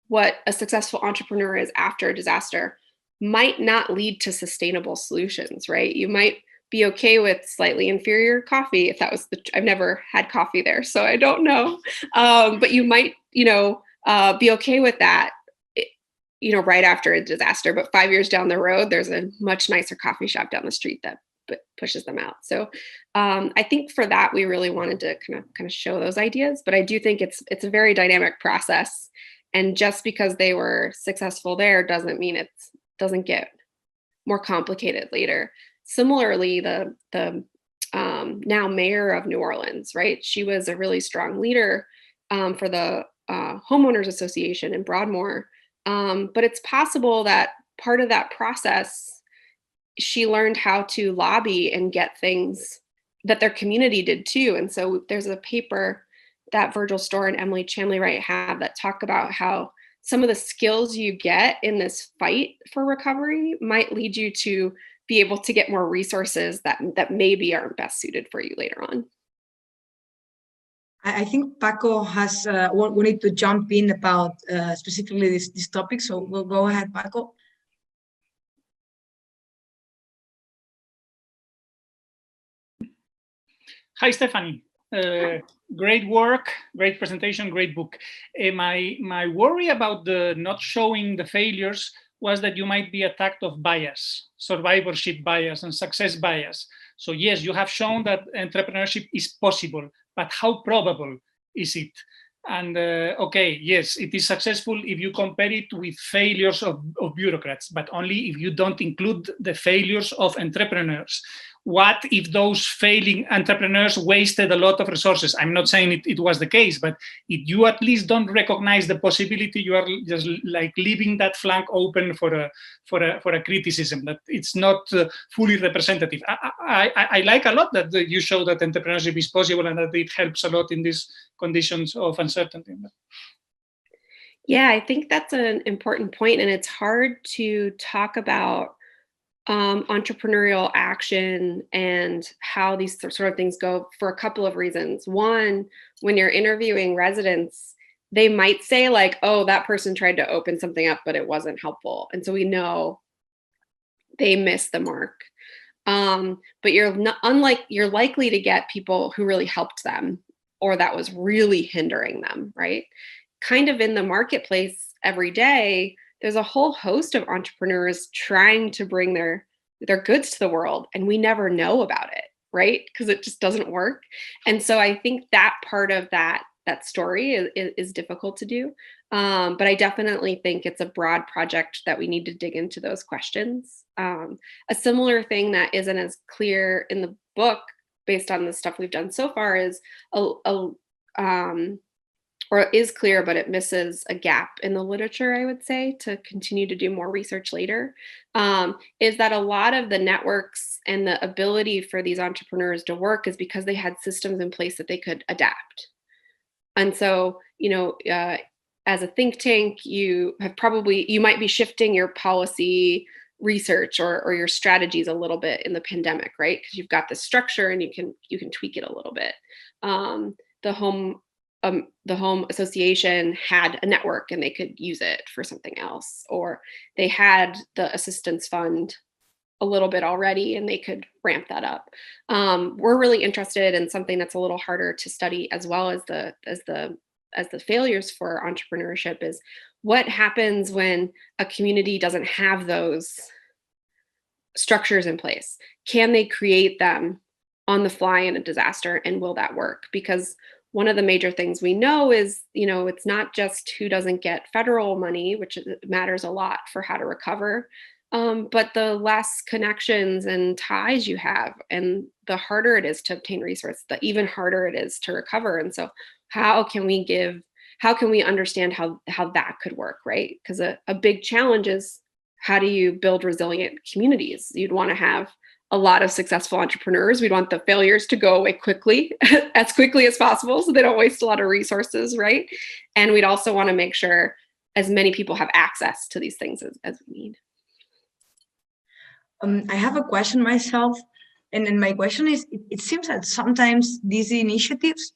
what a successful entrepreneur is after a disaster might not lead to sustainable solutions, right? You might be okay with slightly inferior coffee if that was I've never had coffee there, so I don't know. But you might, be okay with that, right after a disaster. But 5 years down the road, there's a much nicer coffee shop down the street that pushes them out. So I think for that, we really wanted to kind of show those ideas. But I do think it's a very dynamic process. And just because they were successful there doesn't mean it doesn't get more complicated later. Similarly, the now mayor of New Orleans, right? She was a really strong leader for the homeowners association in Broadmoor. But it's possible that part of that process, she learned how to lobby and get things that their community did too. And so there's a paper that Virgil Storr and Emily Chamley-Wright have that talk about how some of the skills you get in this fight for recovery might lead you to be able to get more resources that maybe aren't best suited for you later on. I think Paco has wanted to jump in about specifically this topic, so we'll go ahead, Paco. Hi, Stefanie. Great work, great presentation, great book. My worry about the not showing the failures was that you might be attacked of bias, survivorship bias and success bias. So yes, you have shown that entrepreneurship is possible, but how probable is it? And okay, yes, it is successful if you compare it with failures of bureaucrats, but only if you don't include the failures of entrepreneurs. What if those failing entrepreneurs wasted a lot of resources? I'm not saying it was the case, but if you at least don't recognize the possibility, you are just like leaving that flank open for a criticism that it's not fully representative. I like a lot that you show that entrepreneurship is possible and that it helps a lot in these conditions of uncertainty. Yeah, I think that's an important point, and it's hard to talk about entrepreneurial action and how these sort of things go for a couple of reasons. One, when you're interviewing residents, they might say like, oh, that person tried to open something up, but it wasn't helpful. And so we know they missed the mark. But you're likely to get people who really helped them or that was really hindering them, right? Kind of in the marketplace every day, there's a whole host of entrepreneurs trying to bring their goods to the world, and we never know about it, right? Because it just doesn't work. And so I think that part of that story is difficult to do. But I definitely think it's a broad project that we need to dig into those questions. A similar thing that isn't as clear in the book based on the stuff we've done so far is or is clear, but it misses a gap in the literature, I would say, to continue to do more research later, is that a lot of the networks and the ability for these entrepreneurs to work is because they had systems in place that they could adapt. And so, as a think tank, you might be shifting your policy research or your strategies a little bit in the pandemic, right? Because you've got the structure and you can tweak it a little bit. The home association had a network and they could use it for something else, or they had the assistance fund a little bit already and they could ramp that up. We're really interested in something that's a little harder to study, as well as the failures for entrepreneurship, is what happens when a community doesn't have those structures in place. Can they create them on the fly in a disaster, and will that work? Because one of the major things we know is, it's not just who doesn't get federal money, which matters a lot for how to recover, but the less connections and ties you have, and the harder it is to obtain resources, the even harder it is to recover. And so how can we understand how that could work, right? Because a big challenge is, how do you build resilient communities? You'd want to have a lot of successful entrepreneurs. We'd want the failures to go away quickly, as quickly as possible, so they don't waste a lot of resources, right? And we'd also want to make sure as many people have access to these things as we need. I have a question myself, and then my question is, it seems that sometimes these initiatives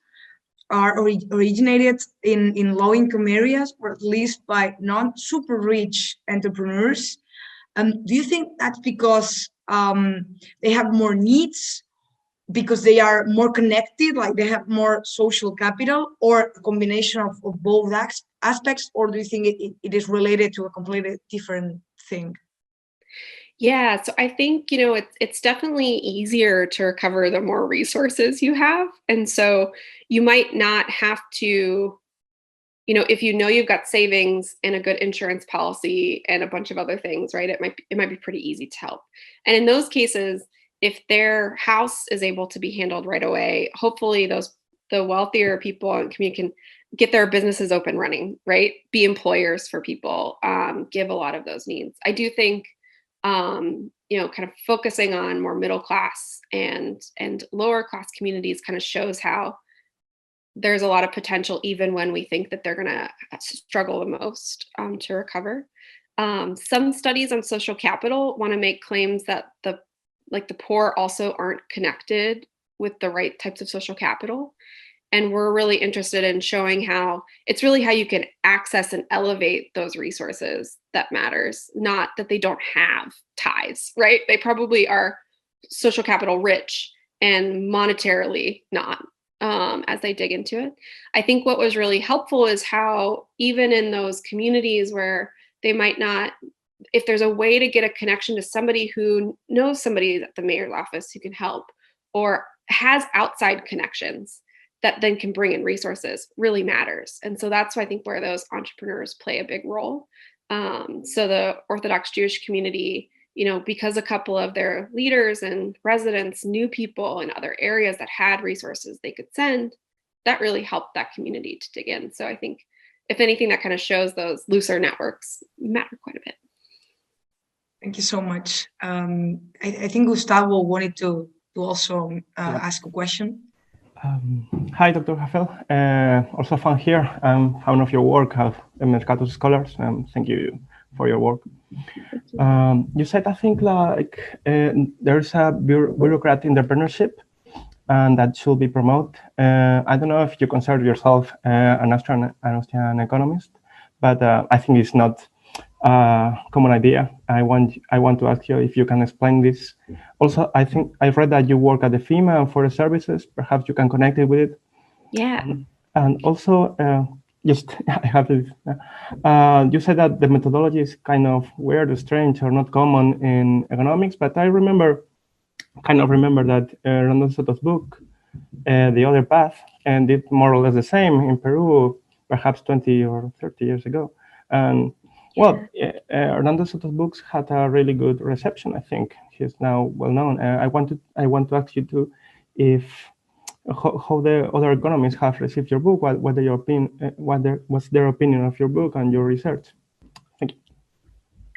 are originated in low-income areas, or at least by non super rich entrepreneurs. Do you think that's because they have more needs because they are more connected, like they have more social capital, or a combination of both aspects, or do you think it is related to a completely different thing? Yeah, so I think, it's definitely easier to recover the more resources you have. And so you might not have to, if you've got savings and a good insurance policy and a bunch of other things, right? It might be pretty easy to help. And in those cases, if their house is able to be handled right away, hopefully the wealthier people in the community can get their businesses up and running, right? Be employers for people, give a lot of those needs. I do think, kind of focusing on more middle class and lower class communities kind of shows how there's a lot of potential, even when we think that they're going to struggle the most to recover. Some studies on social capital want to make claims that the poor also aren't connected with the right types of social capital. And we're really interested in showing how it's really how you can access and elevate those resources that matters, not that they don't have ties, right? They probably are social capital rich and monetarily not, as they dig into it. I think what was really helpful is how even in those communities where they might not, if there's a way to get a connection to somebody who knows somebody at the mayor's office who can help, or has outside connections that then can bring in resources, really matters. And so that's why I think where those entrepreneurs play a big role. So the Orthodox Jewish community, because a couple of their leaders and residents knew people in other areas that had resources they could send, that really helped that community to dig in. So I think, if anything, that kind of shows those looser networks matter quite a bit. Thank you so much. I think Gustavo wanted to also ask a question. Hi, Dr. Haeffele. Also found here. I'm fan of your work as a Mercatus Scholars. Thank you for your work. You said, I think, there's a bureaucratic entrepreneurship, and that should be promoted. I don't know if you consider yourself an Austrian economist, but I think it's not a common idea. I want to ask you if you can explain this. Also, I think I've read that you work at the FEMA and Forest Services. Perhaps you can connect it with it. Yeah. And also, I have this. You said that the methodology is kind of weird, strange, or not common in economics, but I remember that Randall Soto's book, The Other Path, and did more or less the same in Peru, perhaps 20 or 30 years ago. And Hernando Soto's books had a really good reception. I think he's now well known. I want to ask you too, how the other economists have received your book. What's their opinion of your book and your research? Thank you.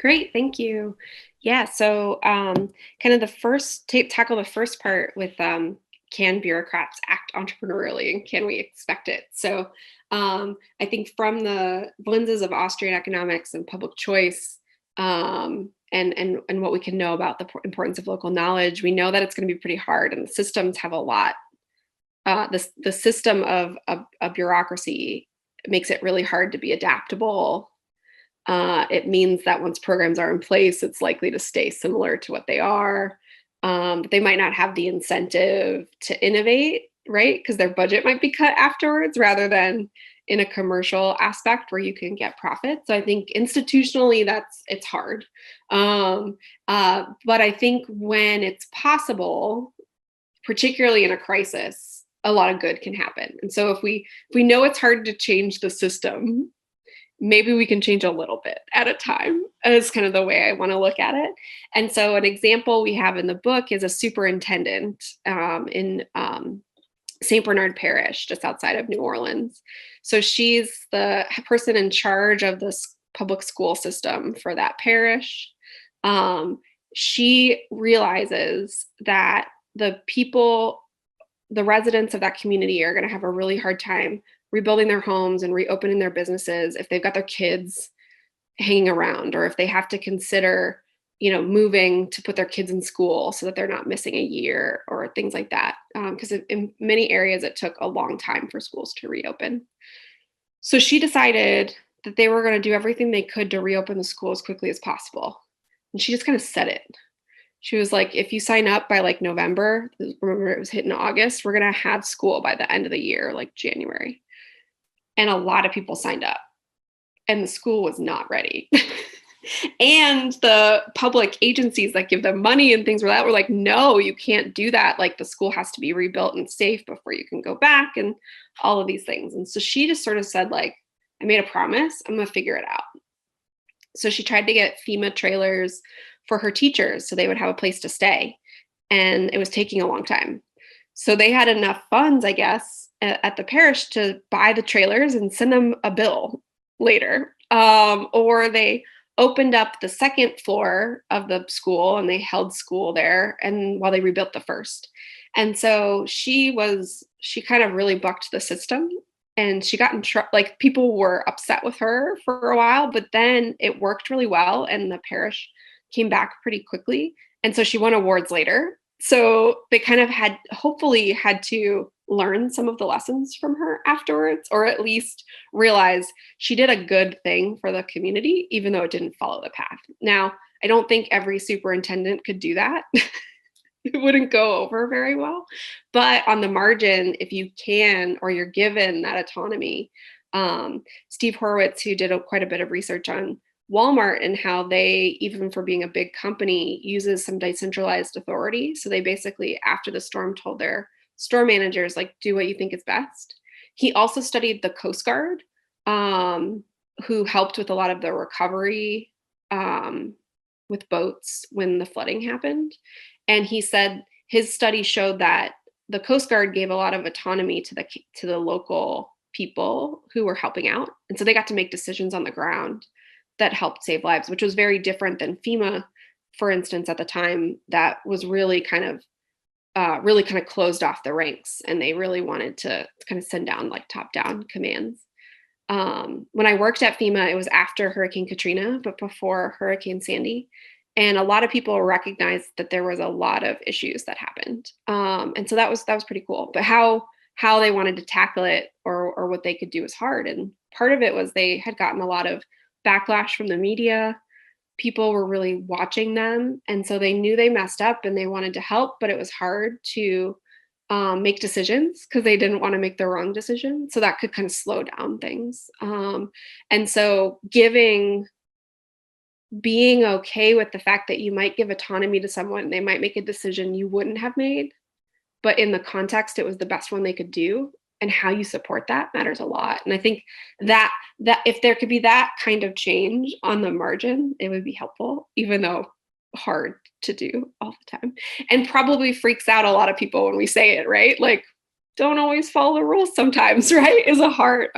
Great, thank you. Yeah, so kind of tackle the first part with can bureaucrats act entrepreneurially and can we expect it? So I think from the lenses of Austrian economics and public choice and what we can know about the importance of local knowledge, we know that it's going to be pretty hard, and the systems have a lot. The system of a bureaucracy makes it really hard to be adaptable. It means that once programs are in place, it's likely to stay similar to what they are. They might not have the incentive to innovate, right? Because their budget might be cut afterwards rather than in a commercial aspect where you can get profit. So I think institutionally it's hard. But I think when it's possible, particularly in a crisis, a lot of good can happen. And so if we know it's hard to change the system, maybe we can change a little bit at a time, is kind of the way I want to look at it. And so an example we have in the book is a superintendent in St. Bernard Parish, just outside of New Orleans. So she's the person in charge of this public school system for that parish. She realizes that the residents of that community are going to have a really hard time rebuilding their homes and reopening their businesses if they've got their kids hanging around, or if they have to consider, moving to put their kids in school so that they're not missing a year or things like that. Because in many areas, it took a long time for schools to reopen. So she decided that they were going to do everything they could to reopen the school as quickly as possible. And she just kind of said it. She was like, if you sign up by like November, remember it was hit in August, we're going to have school by the end of the year, like January. And a lot of people signed up and the school was not ready. And the public agencies that give them money and things like that were like, no, you can't do that. Like the school has to be rebuilt and safe before you can go back and all of these things. And so she just sort of said like, I made a promise, I'm going to figure it out. So she tried to get FEMA trailers for her teachers so they would have a place to stay. And it was taking a long time. So they had enough funds, I guess, at the parish to buy the trailers and send them a bill later. Or they opened up the second floor of the school and they held school there and while they rebuilt the first. And so she kind of really bucked the system and she got in trouble. Like people were upset with her for a while, but then it worked really well and the parish came back pretty quickly. And so she won awards later. So they kind of hopefully had to learn some of the lessons from her afterwards, or at least realize she did a good thing for the community, even though it didn't follow the path. Now, I don't think every superintendent could do that. It wouldn't go over very well. But on the margin, if you can, or you're given that autonomy, Steve Horowitz, who did quite a bit of research on Walmart and how they, even for being a big company, uses some decentralized authority. So they basically, after the storm, told their store managers, like, do what you think is best. He also studied the Coast Guard, who helped with a lot of the recovery with boats when the flooding happened. And he said his study showed that the Coast Guard gave a lot of autonomy to the local people who were helping out. And so they got to make decisions on the ground that helped save lives, which was very different than FEMA, for instance, at the time, that was really kind of closed off the ranks, and they really wanted to kind of send down like top-down commands. When I worked at FEMA, it was after Hurricane Katrina, but before Hurricane Sandy, and a lot of people recognized that there was a lot of issues that happened, and so that was pretty cool. But how they wanted to tackle it or what they could do was hard, and part of it was they had gotten a lot of backlash from the media. People were really watching them. And so they knew they messed up and they wanted to help, but it was hard to make decisions because they didn't want to make the wrong decision. So that could kind of slow down things. And so being okay with the fact that you might give autonomy to someone, they might make a decision you wouldn't have made, but in the context, it was the best one they could do. And how you support that matters a lot. And I think that if there could be that kind of change on the margin, it would be helpful, even though hard to do all the time. And probably freaks out a lot of people when we say it, right? Like, don't always follow the rules sometimes, right? Is a hard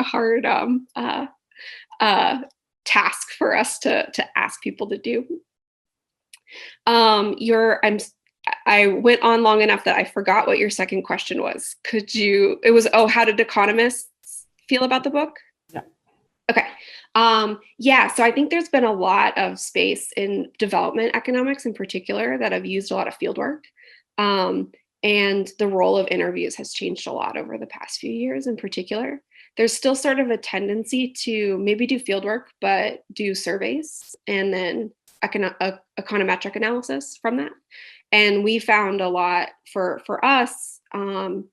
task for us to ask people to do. I went on long enough that I forgot what your second question was. How did economists feel about the book? Yeah. Okay. So I think there's been a lot of space in development economics in particular that have used a lot of fieldwork. And the role of interviews has changed a lot over the past few years in particular. There's still sort of a tendency to maybe do fieldwork, but do surveys and then econometric analysis from that. And we found a lot for us, and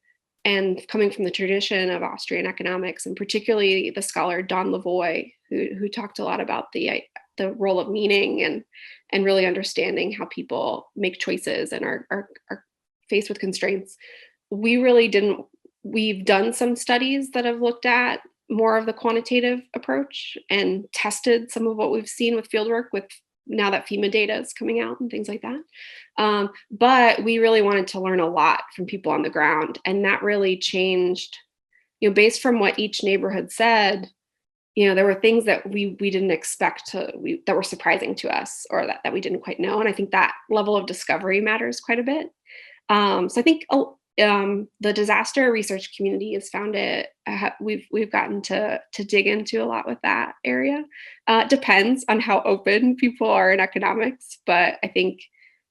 coming from the tradition of Austrian economics, and particularly the scholar Don Lavoie, who talked a lot about the role of meaning and really understanding how people make choices and are faced with constraints. We've done some studies that have looked at more of the quantitative approach and tested some of what we've seen with fieldwork with now that FEMA data is coming out and things like that. But we really wanted to learn a lot from people on the ground. And that really changed, based from what each neighborhood said, there were things that we didn't expect that were surprising to us or that we didn't quite know. And I think that level of discovery matters quite a bit. So I think the disaster research community has found it. We've gotten to dig into a lot with that area. Depends on how open people are in economics, but I think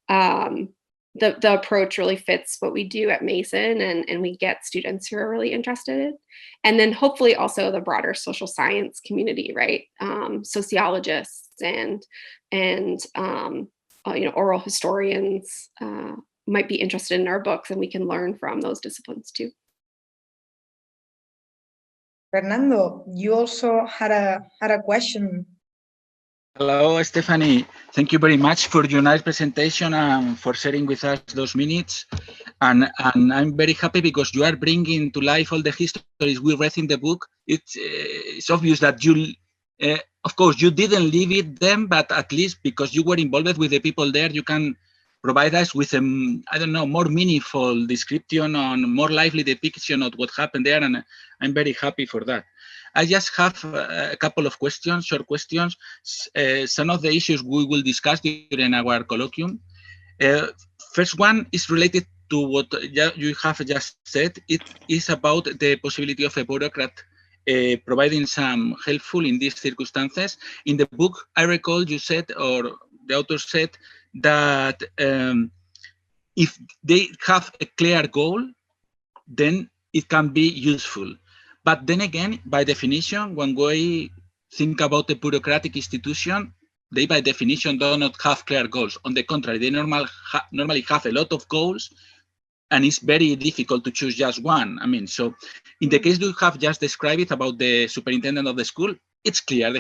the approach really fits what we do at Mason, and we get students who are really interested. And then hopefully also the broader social science community, right? Sociologists and oral historians might be interested in our books, and we can learn from those disciplines too. Fernando, you also had a question. Hello, Stefanie. Thank you very much for your nice presentation and for sharing with us those minutes. And I'm very happy because you are bringing to life all the histories we read in the book. It's obvious that you, of course, you didn't live it them, but at least because you were involved with the people there, you can provide us with a, I don't know, more meaningful description on more lively depiction of what happened there. And I'm very happy for that. I just have a couple of questions, short questions. Some of the issues we will discuss during our colloquium. First one is related to what you have just said. It is about the possibility of a bureaucrat providing some helpful in these circumstances. In the book, I recall you said, or the author said, that if they have a clear goal, then it can be useful. But then again, by definition, when we think about the bureaucratic institution, they by definition do not have clear goals. On the contrary, they normally have a lot of goals, and it's very difficult to choose just one. I mean, so in the case you have just described it about the superintendent of the school, it's clear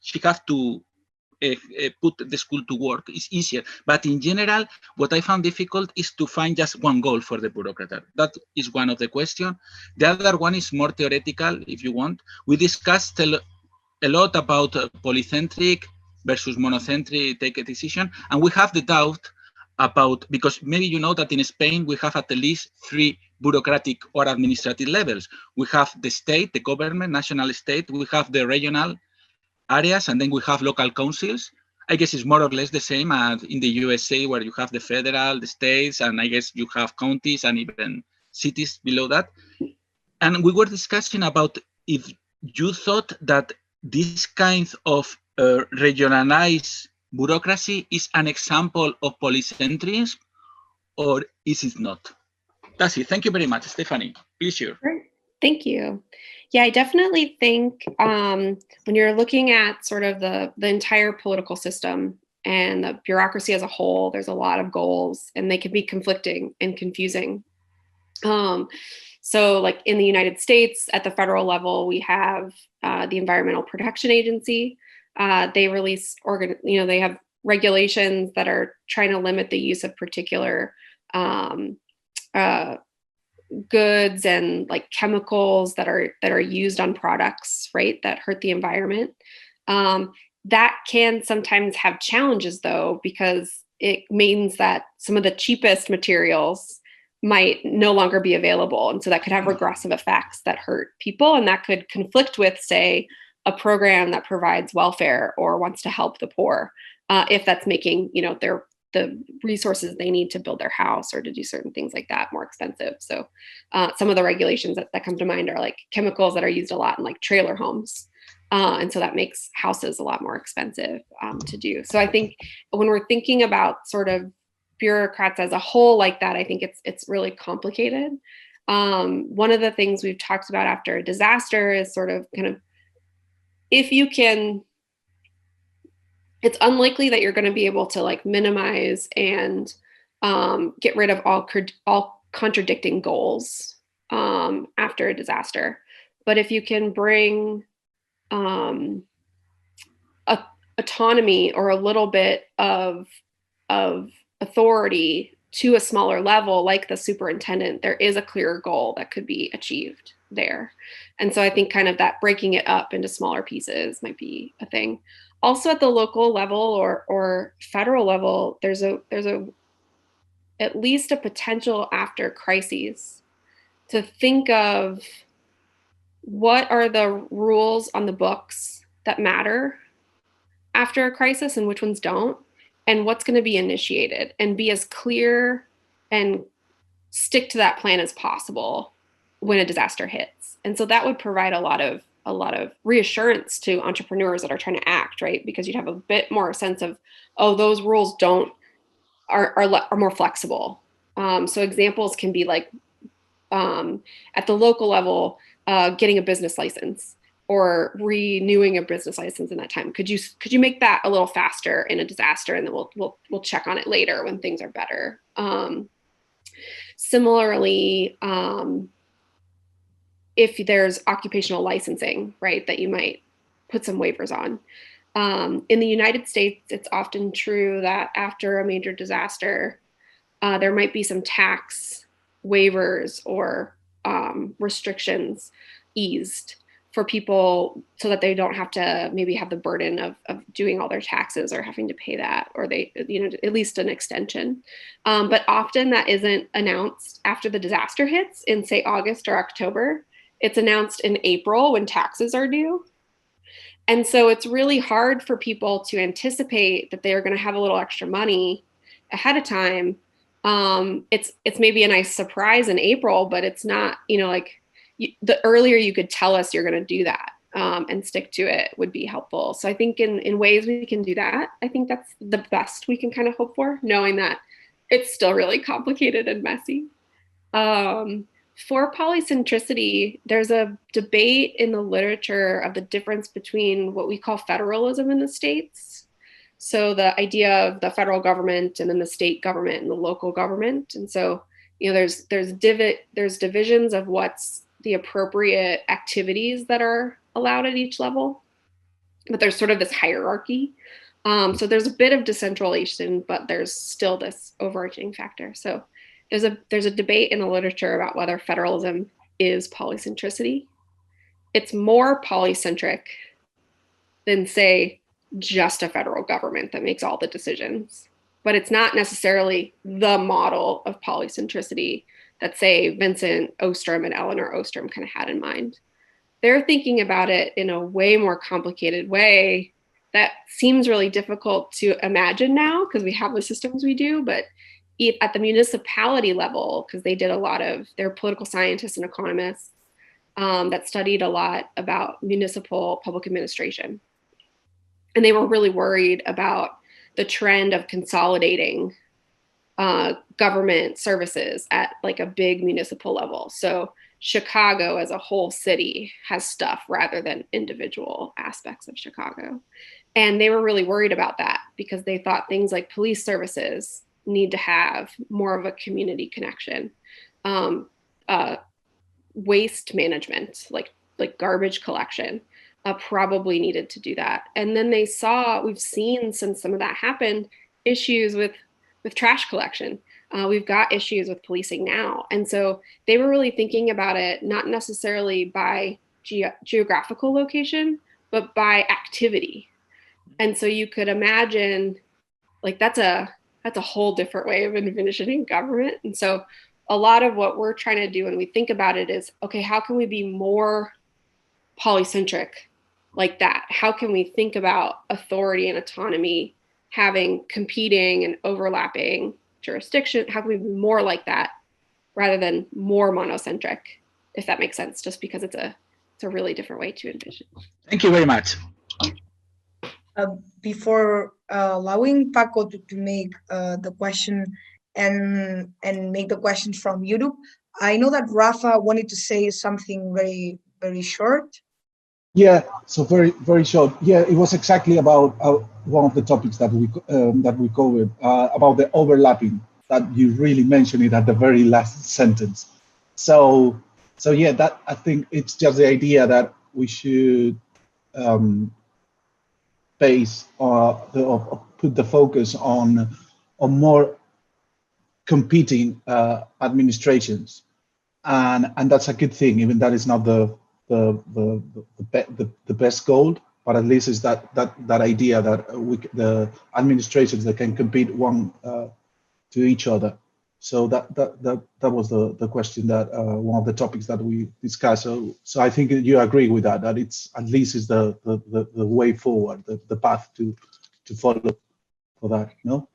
she has to put the school to work. It's easier. But in general, what I found difficult is to find just one goal for the bureaucrat. That is one of the questions. The other one is more theoretical, if you want. We discussed a lot about polycentric versus monocentric take a decision. And we have the doubt about, because maybe you know that in Spain, we have at least 3 bureaucratic or administrative levels. We have the state, the government, national state. We have the regional areas, and then we have local councils. I guess it's more or less the same as in the USA, where you have the federal, the states, and I guess you have counties and even cities below that. And we were discussing about if you thought that this kind of regionalized bureaucracy is an example of polycentrism, or is it not? That's it. Thank you very much, Stefanie. Pleasure. Great. Thank you. Yeah, I definitely think when you're looking at sort of the entire political system and the bureaucracy as a whole, there's a lot of goals, and they can be conflicting and confusing. So like in the United States, at the federal level, we have the Environmental Protection Agency. They release, they have regulations that are trying to limit the use of particular goods and like chemicals that are used on products, right, that hurt the environment. That can sometimes have challenges though, because it means that some of the cheapest materials might no longer be available. And so that could have regressive effects that hurt people. And that could conflict with, say, a program that provides welfare or wants to help the poor, if that's making, the resources they need to build their house or to do certain things like that more expensive. So some of the regulations that come to mind are like chemicals that are used a lot in like trailer homes. And so that makes houses a lot more expensive to do. So I think when we're thinking about sort of bureaucrats as a whole like that, I think it's really complicated. One of the things we've talked about after a disaster is sort of kind of, if you can, it's unlikely that you're going to be able to like minimize and get rid of all contradicting goals after a disaster. But if you can bring autonomy or a little bit of authority to a smaller level, like the superintendent, there is a clearer goal that could be achieved there. And so I think kind of that breaking it up into smaller pieces might be a thing. Also at the local level or federal level, there's at least a potential after crises to think of what are the rules on the books that matter after a crisis and which ones don't, and what's going to be initiated, and be as clear and stick to that plan as possible when a disaster hits. And so that would provide a lot of reassurance to entrepreneurs that are trying to act, right? Because you'd have a bit more sense of, oh, those rules are more flexible. So examples can be like at the local level, getting a business license. or renewing a business license in that time. Could you make that a little faster in a disaster, and then we'll check on it later when things are better. Similarly, if there's occupational licensing, right, that you might put some waivers on. In the United States, it's often true that after a major disaster, there might be some tax waivers or restrictions eased for people so that they don't have to maybe have the burden of doing all their taxes or having to pay that, or they, at least an extension. But often that isn't announced after the disaster hits in, say, August or October. It's announced in April when taxes are due. And so it's really hard for people to anticipate that they're going to have a little extra money ahead of time. It's maybe a nice surprise in April, but it's not, the earlier you could tell us you're going to do that and stick to it would be helpful. So I think in ways we can do that. I think that's the best we can kind of hope for, knowing that it's still really complicated and messy. For polycentricity, there's a debate in the literature of the difference between what we call federalism in the states. So the idea of the federal government and then the state government and the local government. And so, there's divisions of what's the appropriate activities that are allowed at each level, but there's sort of this hierarchy. So there's a bit of decentralization, but there's still this overarching factor. So there's a debate in the literature about whether federalism is polycentricity. It's more polycentric than, say, just a federal government that makes all the decisions. But it's not necessarily the model of polycentricity that, say, Vincent Ostrom and Eleanor Ostrom kind of had in mind. They're thinking about it in a way more complicated way that seems really difficult to imagine now because we have the systems we do, but at the municipality level, because they're political scientists and economists that studied a lot about municipal public administration. And they were really worried about the trend of consolidating government services at like a big municipal level. So Chicago as a whole city has stuff rather than individual aspects of Chicago. And they were really worried about that because they thought things like police services need to have more of a community connection. Waste management, like garbage collection, probably needed to do that. And then we've seen since some of that happened, issues with trash collection. We've got issues with policing now. And so they were really thinking about it, not necessarily by geographical location, but by activity. And so you could imagine that's a whole different way of envisioning government. And so a lot of what we're trying to do when we think about it is, okay, how can we be more polycentric like that? How can we think about authority and autonomy having competing and overlapping jurisdiction? How can we be more like that rather than more monocentric, if that makes sense, just because it's a really different way to envision. Thank you very much. Before allowing Paco to make the question and make the question from YouTube, I know that Rafa wanted to say something very, very short. Yeah, so very, very short. Yeah, it was exactly about one of the topics that we covered, about the overlapping, that you really mentioned it at the very last sentence. So yeah, that I think it's just the idea that we should put the focus on more competing administrations, and that's a good thing. Even that is not the best goal, but at least is that idea that the administrations that can compete one to each other. So that was the question, that one of the topics that we discussed. So I think you agree with that it's at least is the way forward, the path to follow for that, no?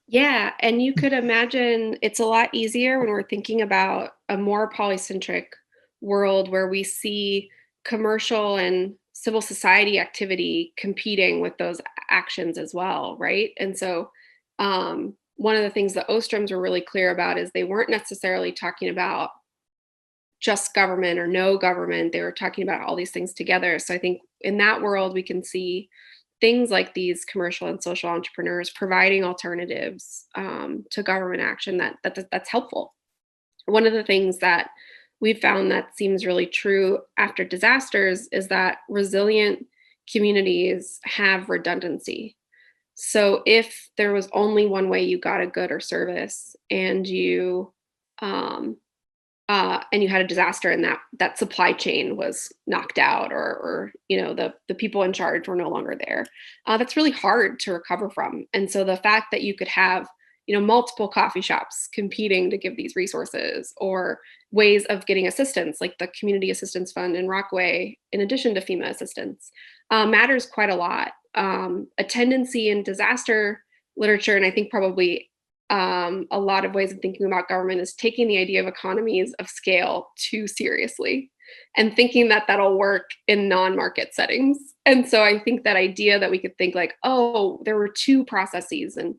Yeah, and you could imagine it's a lot easier when we're thinking about a more polycentric world where we see commercial and civil society activity competing with those actions as well, right? And so one of the things the Ostroms were really clear about is they weren't necessarily talking about just government or no government. They were talking about all these things together. So I think in that world, we can see things like these commercial and social entrepreneurs providing alternatives to government action that's helpful. One of the things that we've found that seems really true after disasters is that resilient communities have redundancy. So if there was only one way you got a good or service, and you had a disaster and that supply chain was knocked out, or the people in charge were no longer there, that's really hard to recover from. And so the fact that you could have multiple coffee shops competing to give these resources, or ways of getting assistance, like the Community Assistance Fund in Rockaway, in addition to FEMA assistance, matters quite a lot. A tendency in disaster literature, and I think probably a lot of ways of thinking about government, is taking the idea of economies of scale too seriously and thinking that that'll work in non-market settings. And so I think that idea that we could think like, oh, there were two processes and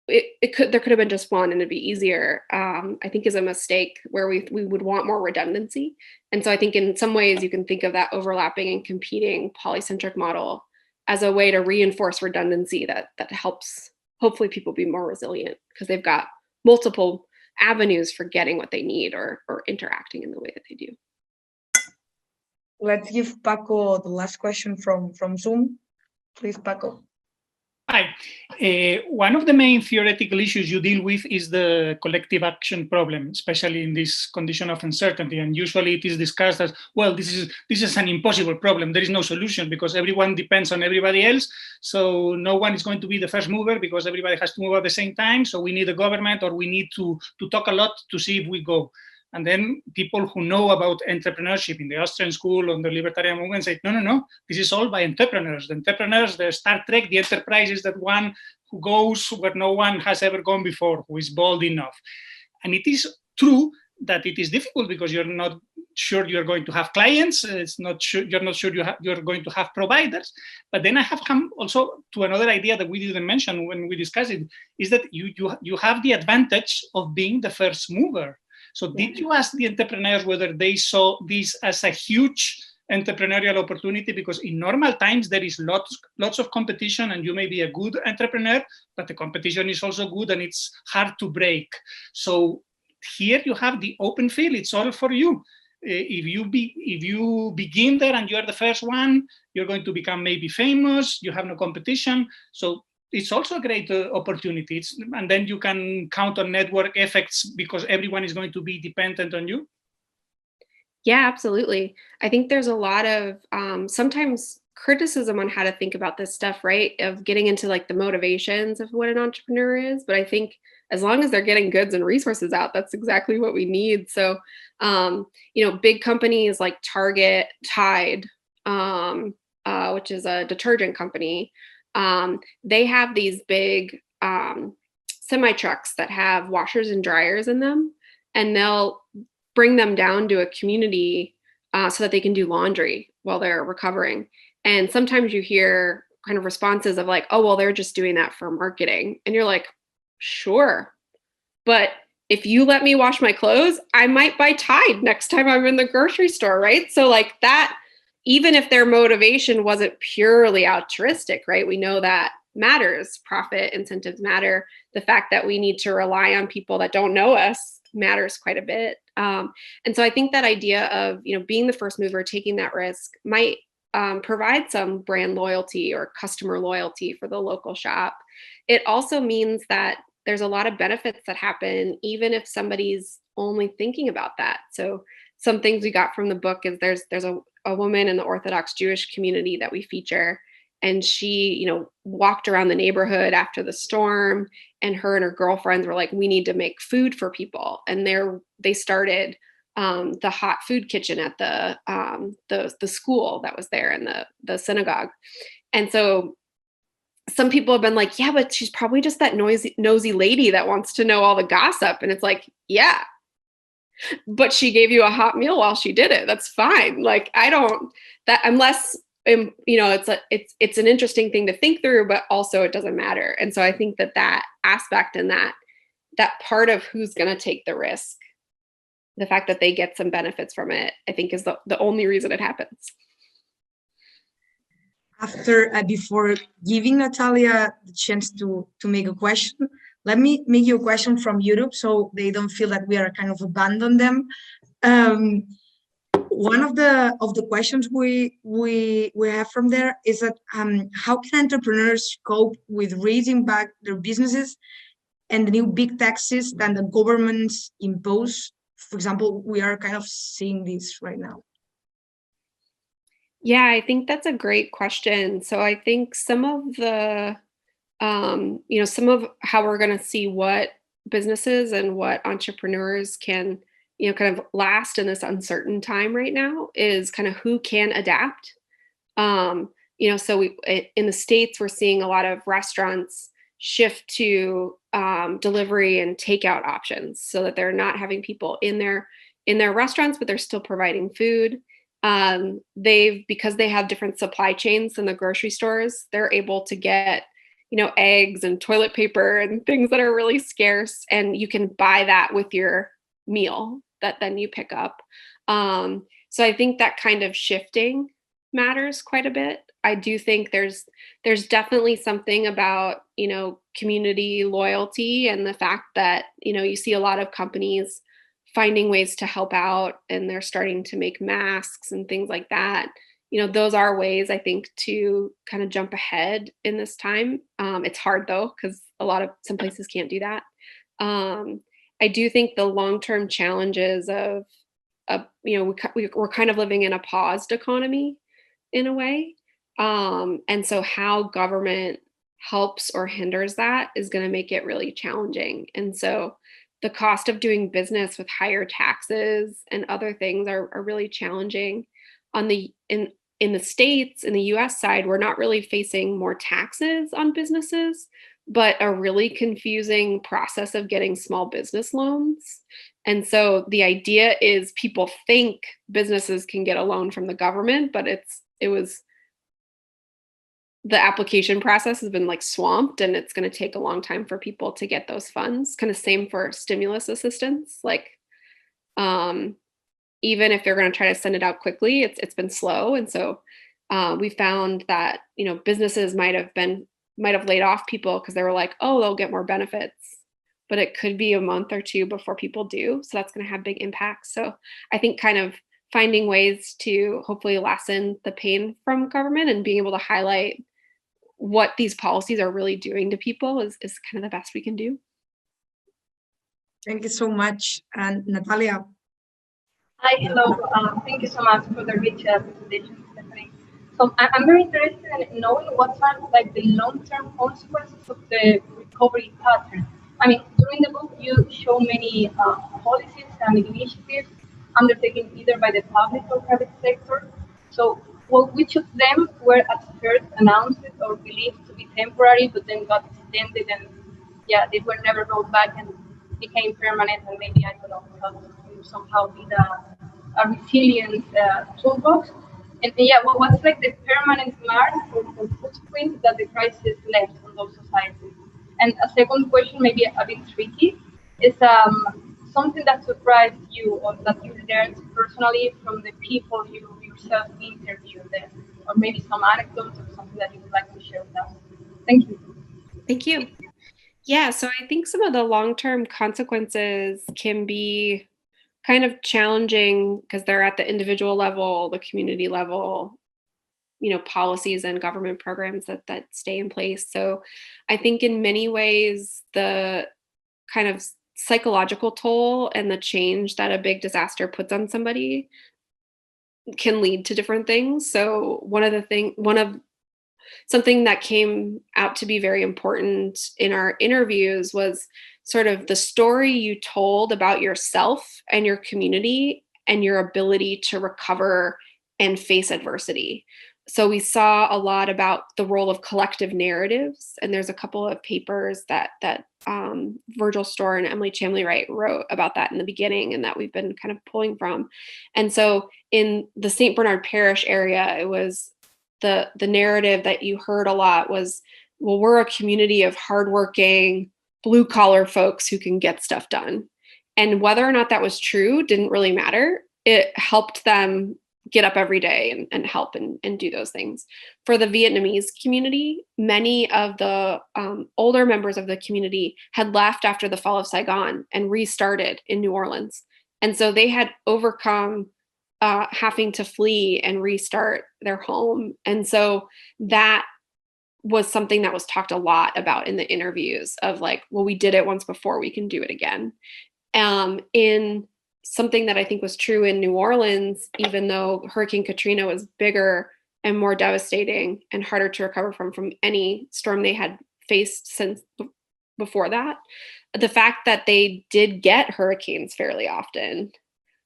there could have been just one and it'd be easier, I think is a mistake, where we would want more redundancy. And so I think in some ways you can think of that overlapping and competing polycentric model as a way to reinforce redundancy that helps hopefully people be more resilient, because they've got multiple avenues for getting what they need or interacting in the way that they do. Let's give Paco the last question from Zoom. Please, Paco. Hi. One of the main theoretical issues you deal with is the collective action problem, especially in this condition of uncertainty. And usually it is discussed as, well, this is an impossible problem. There is no solution because everyone depends on everybody else. So no one is going to be the first mover because everybody has to move at the same time. So we need a government, or we need to talk a lot to see if we go. And then people who know about entrepreneurship in the Austrian school or the libertarian movement say, no, this is all by entrepreneurs. The entrepreneurs, the Star Trek, the enterprise is that one who goes where no one has ever gone before, who is bold enough. And it is true that it is difficult because you're not sure you're going to have clients. You're not sure you're going to have providers. But then I have come also to another idea that we didn't mention when we discussed it, is that you have the advantage of being the first mover. So did you ask the entrepreneurs whether they saw this as a huge entrepreneurial opportunity? Because in normal times, there is lots of competition and you may be a good entrepreneur, but the competition is also good and it's hard to break. So here you have the open field, it's all for you. If you begin there and you are the first one, you're going to become maybe famous, you have no competition. So it's also a great opportunity. And then you can count on network effects because everyone is going to be dependent on you. Yeah, absolutely. I think there's a lot of sometimes criticism on how to think about this stuff, right? Of getting into like the motivations of what an entrepreneur is. But I think as long as they're getting goods and resources out, that's exactly what we need. So, big companies like Target, Tide, which is a detergent company, they have these big semi trucks that have washers and dryers in them, and they'll bring them down to a community so that they can do laundry while they're recovering. And sometimes you hear kind of responses of like, oh, well, they're just doing that for marketing. And you're like, sure. But if you let me wash my clothes, I might buy Tide next time I'm in the grocery store, right? So like that, even if their motivation wasn't purely altruistic, right? We know that matters. Profit incentives matter. The fact that we need to rely on people that don't know us matters quite a bit. And so I think that idea of, being the first mover, taking that risk might provide some brand loyalty or customer loyalty for the local shop. It also means that there's a lot of benefits that happen even if somebody's only thinking about that. So some things we got from the book is there's a woman in the Orthodox Jewish community that we feature, and she, walked around the neighborhood after the storm, and her girlfriends were like, we need to make food for people. And they started the hot food kitchen at the school that was there in the synagogue. And so some people have been like, yeah, but she's probably just that nosy lady that wants to know all the gossip. And it's like, yeah, but she gave you a hot meal while she did it. That's fine. Like, unless, it's an interesting thing to think through, but also it doesn't matter. And so I think that aspect and that part of who's going to take the risk the fact that they get some benefits from it, I think, is the only reason it happens. Before giving Natalia the chance to make a question, let me make you a question from YouTube so they don't feel that we are kind of abandon them. One of the questions we have from there is that how can entrepreneurs cope with raising back their businesses and the new big taxes that the governments impose? For example, we are kind of seeing this right now. Yeah, I think that's a great question. So I think some of the, some of how we're going to see what businesses and what entrepreneurs can, kind of last in this uncertain time right now is kind of who can adapt. So in the States, we're seeing a lot of restaurants shift to delivery and takeout options so that they're not having people in their restaurants, but they're still providing food. Because they have different supply chains than the grocery stores, they're able to get, eggs and toilet paper and things that are really scarce. And you can buy that with your meal that then you pick up. So I think that kind of shifting matters quite a bit. I do think there's definitely something about, community loyalty and the fact that, you see a lot of companies finding ways to help out, and they're starting to make masks and things like that. Those are ways, I think, to kind of jump ahead in this time. It's hard though, because some places can't do that. I do think the long-term challenges of we're kind of living in a paused economy in a way. And so how government helps or hinders that is going to make it really challenging. And so the cost of doing business with higher taxes and other things are really challenging. In the States, in the US side, we're not really facing more taxes on businesses, but a really confusing process of getting small business loans. And so the idea is people think businesses can get a loan from the government, but the application process has been like swamped, and it's going to take a long time for people to get those funds. Kind of same for stimulus assistance. Like, even if they're going to try to send it out quickly, it's been slow. And so we found that, businesses might have laid off people because they were like, oh, they'll get more benefits, but it could be a month or two before people do. So that's going to have big impacts. So I think kind of finding ways to hopefully lessen the pain from government and being able to highlight what these policies are really doing to people is kind of the best we can do. Thank you so much. And Natalia. Hi, hello. Thank you so much for the rich presentation, Stefanie. So I'm very interested in knowing what are like the long-term consequences of the recovery pattern. I mean, during the book, you show many policies and initiatives undertaken either by the public or private sector. So, which of them were at first announced or believed to be temporary, but then got extended and they were never rolled back and became permanent, and maybe, I don't know, somehow be a resilient toolbox? And what's like the permanent mark or footprint that the crisis left on those societies? And a second question, maybe a bit tricky, is something that surprised you or that you learned personally from the people you yourself interviewed there, or maybe some anecdotes or something that you would like to share with us. Thank you. Thank you. Yeah, so I think some of the long-term consequences can be kind of challenging because they're at the individual level, the community level, policies and government programs that stay in place. So I think in many ways, the kind of psychological toll and the change that a big disaster puts on somebody can lead to different things. So something that came out to be very important in our interviews was sort of the story you told about yourself and your community and your ability to recover and face adversity. So we saw a lot about the role of collective narratives, and there's a couple of papers that Virgil Storr and Emily Chamley-Wright wrote about that in the beginning, and that we've been kind of pulling from. And so in the St. Bernard Parish area, it was the narrative that you heard a lot was, well, we're a community of hardworking, blue-collar folks who can get stuff done. And whether or not that was true didn't really matter. It helped them get up every day and help and do those things. For the Vietnamese community, many of the older members of the community had left after the fall of Saigon and restarted in New Orleans. And so they had overcome having to flee and restart their home. And so that was something that was talked a lot about in the interviews of like, well, we did it once before, we can do it again. In something that I think was true in New Orleans, even though Hurricane Katrina was bigger and more devastating and harder to recover from any storm they had faced since before that, the fact that they did get hurricanes fairly often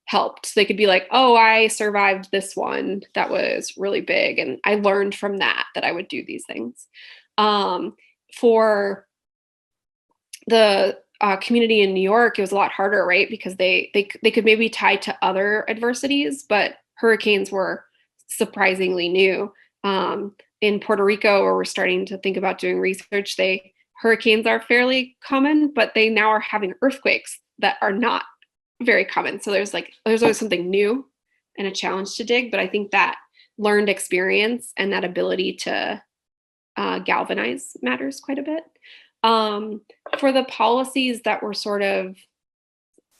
helped. They could be like, oh, I survived this one that was really big, and I learned from that I would do these things. For the community in New York, it was a lot harder, right? Because they could maybe tie to other adversities, but hurricanes were surprisingly new. In Puerto Rico, where we're starting to think about doing research, hurricanes are fairly common, but they now are having earthquakes that are not very common. So there's always something new and a challenge to dig. But I think that learned experience and that ability to galvanize matters quite a bit. For the policies that were sort of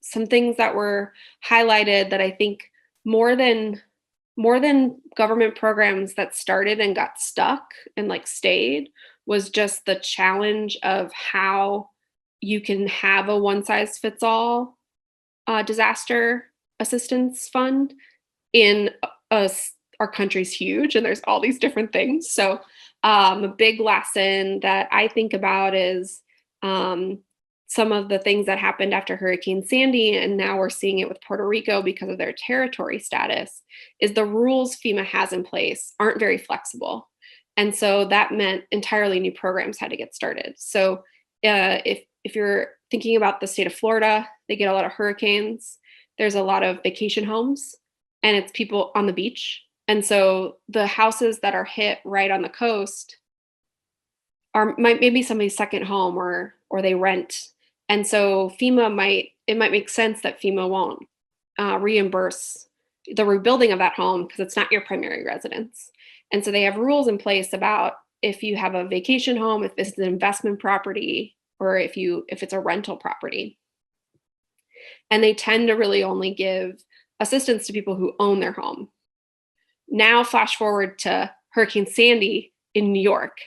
some things that were highlighted that I think more than government programs that started and got stuck and like stayed was just the challenge of how you can have a one-size-fits-all disaster assistance fund in our country's huge and there's all these different things. So a big lesson that I think about is some of the things that happened after Hurricane Sandy, and now we're seeing it with Puerto Rico because of their territory status, is the rules FEMA has in place aren't very flexible. And so that meant entirely new programs had to get started. So if you're thinking about the state of Florida, they get a lot of hurricanes. There's a lot of vacation homes and it's people on the beach. And so the houses that are hit right on the coast might maybe somebody's second home or they rent. And so it might make sense that FEMA won't reimburse the rebuilding of that home because it's not your primary residence. And so they have rules in place about if you have a vacation home, if this is an investment property, or if it's a rental property. And they tend to really only give assistance to people who own their home. Now flash forward to Hurricane Sandy in New York.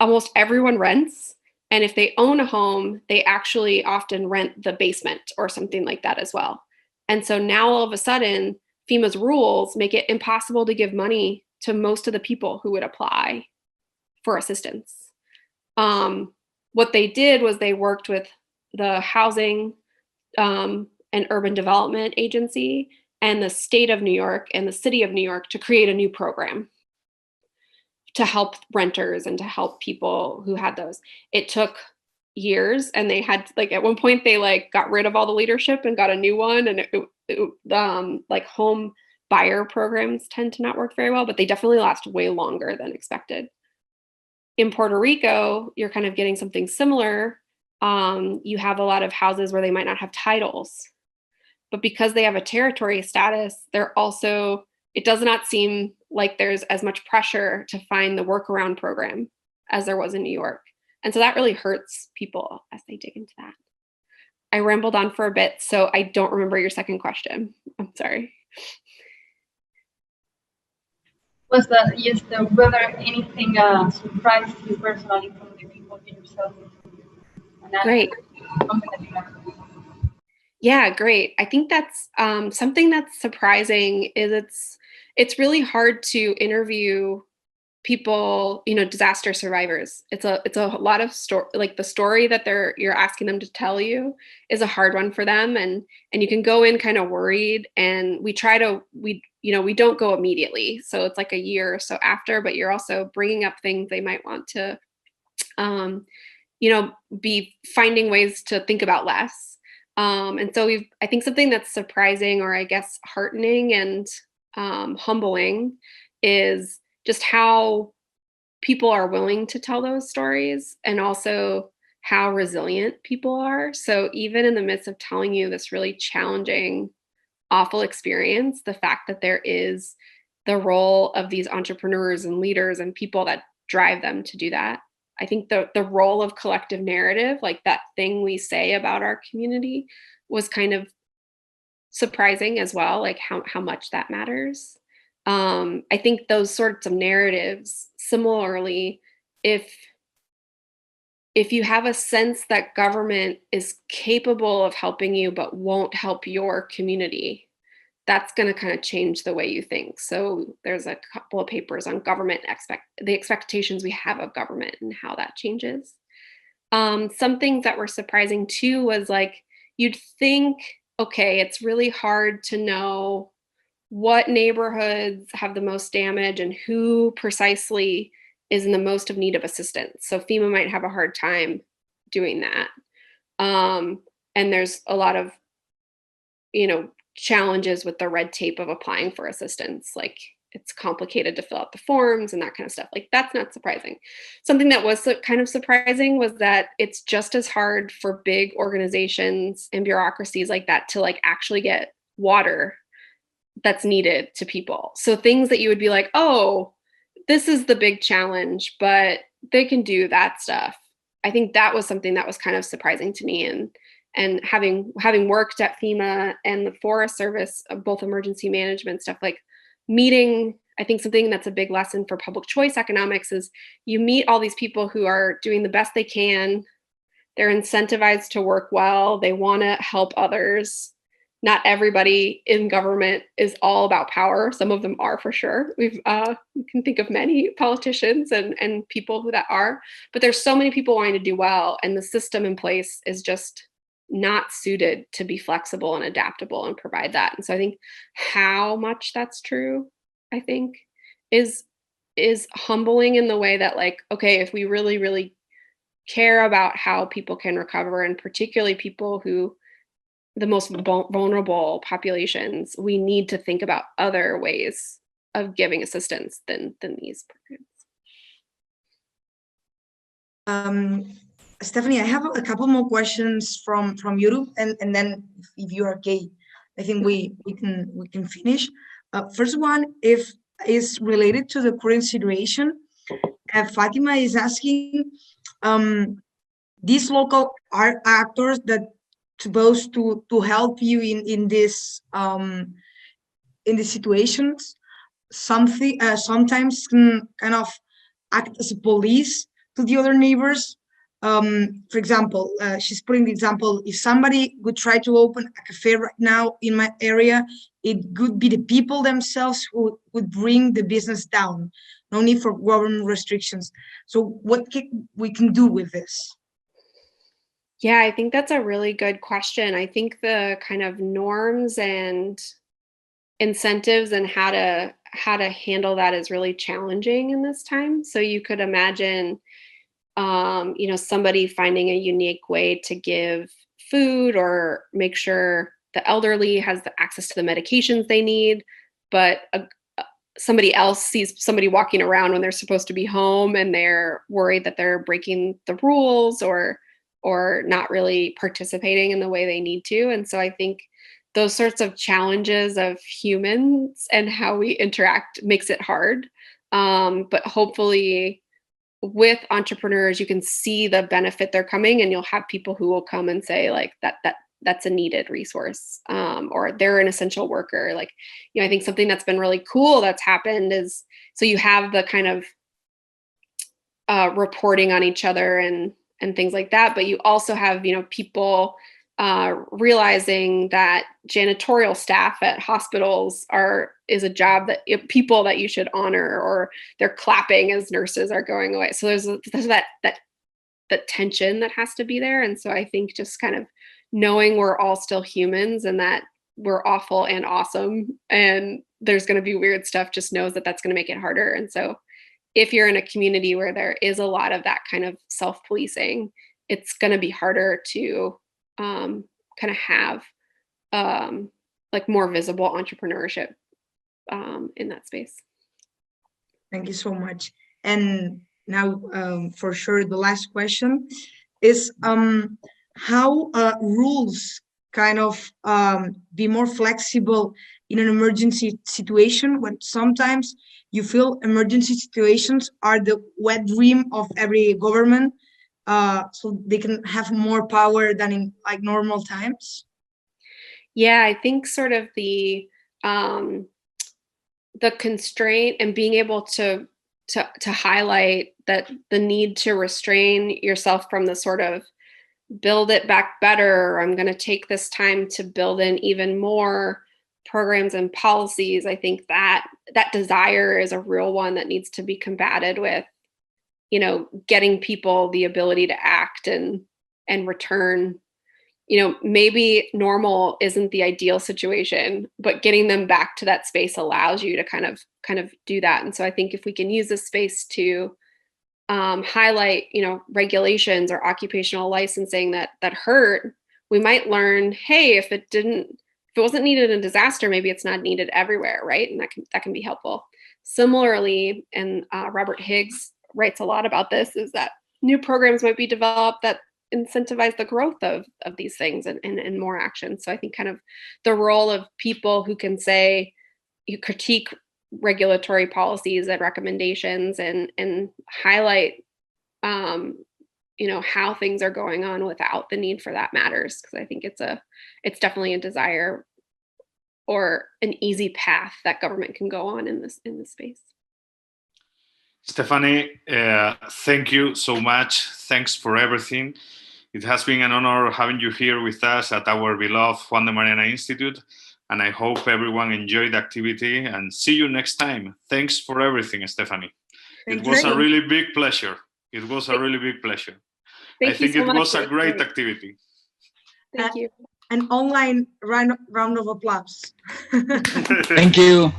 Almost everyone rents. And if they own a home, they actually often rent the basement or something like that as well. And so now all of a sudden, FEMA's rules make it impossible to give money to most of the people who would apply for assistance. What they did was they worked with the Housing and Urban Development Agency and the state of New York and the city of New York to create a new program to help renters and to help people who had those. It took years, and they had at one point they got rid of all the leadership and got a new one, and home buyer programs tend to not work very well, but they definitely last way longer than expected. In Puerto Rico, you're kind of getting something similar. You have a lot of houses where they might not have titles, but because they have a territory status, it does not seem like there's as much pressure to find the workaround program as there was in New York. And so that really hurts people as they dig into that. I rambled on for a bit, so I don't remember your second question. I'm sorry. Was that whether anything surprised you personally from the people yourself? Great. Yeah, great. I think that's something that's surprising is it's really hard to interview people, disaster survivors. It's a lot of story, the story that you're asking them to tell you is a hard one for them. And you can go in kind of worried, and we don't go immediately. So it's like a year or so after, but you're also bringing up things they might want to, be finding ways to think about less. And so I think something that's surprising, or I guess heartening and humbling, is just how people are willing to tell those stories, and also how resilient people are. So even in the midst of telling you this really challenging, awful experience, the fact that there is the role of these entrepreneurs and leaders and people that drive them to do that. I think the role of collective narrative, like that thing we say about our community, was kind of surprising as well, like how much that matters. I think those sorts of narratives, similarly, if you have a sense that government is capable of helping you but won't help your community, that's going to kind of change the way you think. So there's a couple of papers on government, the expectations we have of government and how that changes. Some things that were surprising too was like, you'd think, okay, it's really hard to know what neighborhoods have the most damage and who precisely is in the most of need of assistance. So FEMA might have a hard time doing that. And there's a lot of, challenges with the red tape of applying for assistance. Like it's complicated to fill out the forms and that kind of stuff. Like that's not surprising. Something that was kind of surprising was that it's just as hard for big organizations and bureaucracies like that to like actually get water that's needed to people. So things that you would be like, oh, this is the big challenge, but they can do that stuff. I think that was something that was kind of surprising to me. And having worked at FEMA and the Forest Service, both emergency management stuff, like meeting, I think something that's a big lesson for public choice economics is you meet all these people who are doing the best they can. They're incentivized to work well. They want to help others. Not everybody in government is all about power. Some of them are for sure. We can think of many politicians and people that are, but there's so many people wanting to do well, and the system in place is just not suited to be flexible and adaptable and provide that. And so I think how much that's true, I think, is humbling in the way that like, okay, if we really, really care about how people can recover, and particularly people who the most vulnerable populations, we need to think about other ways of giving assistance than these programs. Stefanie, I have a couple more questions from YouTube, and then if you're okay, I think we can finish. First one, if is related to the current situation. Fatima is asking, these local art actors that supposed to help you in this in the situations, sometimes can kind of act as a police to the other neighbors. For example, she's putting the example, if somebody would try to open a cafe right now in my area, it could be the people themselves who would bring the business down. No need for government restrictions. So what we can do with this? Yeah, I think that's a really good question. I think the kind of norms and incentives and how to handle that is really challenging in this time. So you could imagine somebody finding a unique way to give food or make sure the elderly has the access to the medications they need, but somebody else sees somebody walking around when they're supposed to be home and they're worried that they're breaking the rules or not really participating in the way they need to. And so I think those sorts of challenges of humans and how we interact makes it hard. But hopefully with entrepreneurs, you can see the benefit they're coming, and you'll have people who will come and say like that's a needed resource, or they're an essential worker. Like, I think something that's been really cool that's happened is, so you have the kind of reporting on each other and things like that, but you also have, people realizing that janitorial staff at hospitals is a job that people that you should honor, or they're clapping as nurses are going away. So there's that tension that has to be there. And so I think just kind of knowing we're all still humans and that we're awful and awesome and there's going to be weird stuff, just knows that that's going to make it harder. And so if you're in a community where there is a lot of that kind of self-policing, it's going to be harder to kind of have like more visible entrepreneurship in that space. Thank you so much. And now for sure, the last question. is how rules kind of be more flexible in an emergency situation, when sometimes you feel emergency situations are the wet dream of every government, so they can have more power than in like normal times. Yeah, I think sort of the constraint and being able to highlight that the need to restrain yourself from the sort of build it back better, or I'm going to take this time to build in even more programs and policies. I think that desire is a real one that needs to be combated with, you know, getting people the ability to act and return. You know, maybe normal isn't the ideal situation, but getting them back to that space allows you to kind of do that. And so I think if we can use this space to highlight, you know, regulations or occupational licensing that hurt, we might learn, hey, if it wasn't needed in disaster, maybe it's not needed everywhere, right? And that can be helpful. Similarly, and Robert Higgs writes a lot about this, is that new programs might be developed that incentivize the growth of these things and more action. So I think kind of the role of people who can say, you critique regulatory policies and recommendations and highlight, you know, how things are going on without the need for that matters. Because I think it's definitely a desire or an easy path that government can go on in this space. Stefanie, thank you so much. Thanks for everything. It has been an honor having you here with us at our beloved Juan de Mariana Institute, and I hope everyone enjoyed the activity, and see you next time. Thanks for everything, Stefanie. It was a really big pleasure. It was a really big pleasure. I think it was a great activity. Thank you. An online round of applause. Thank you.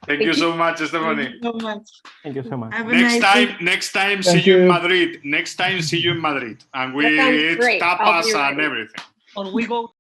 Thank you so much, Stefanie. Thank you so much. Thank you so much. Next time, see you in Madrid. Next time, see you in Madrid, and we eat tapas and everything. Or we go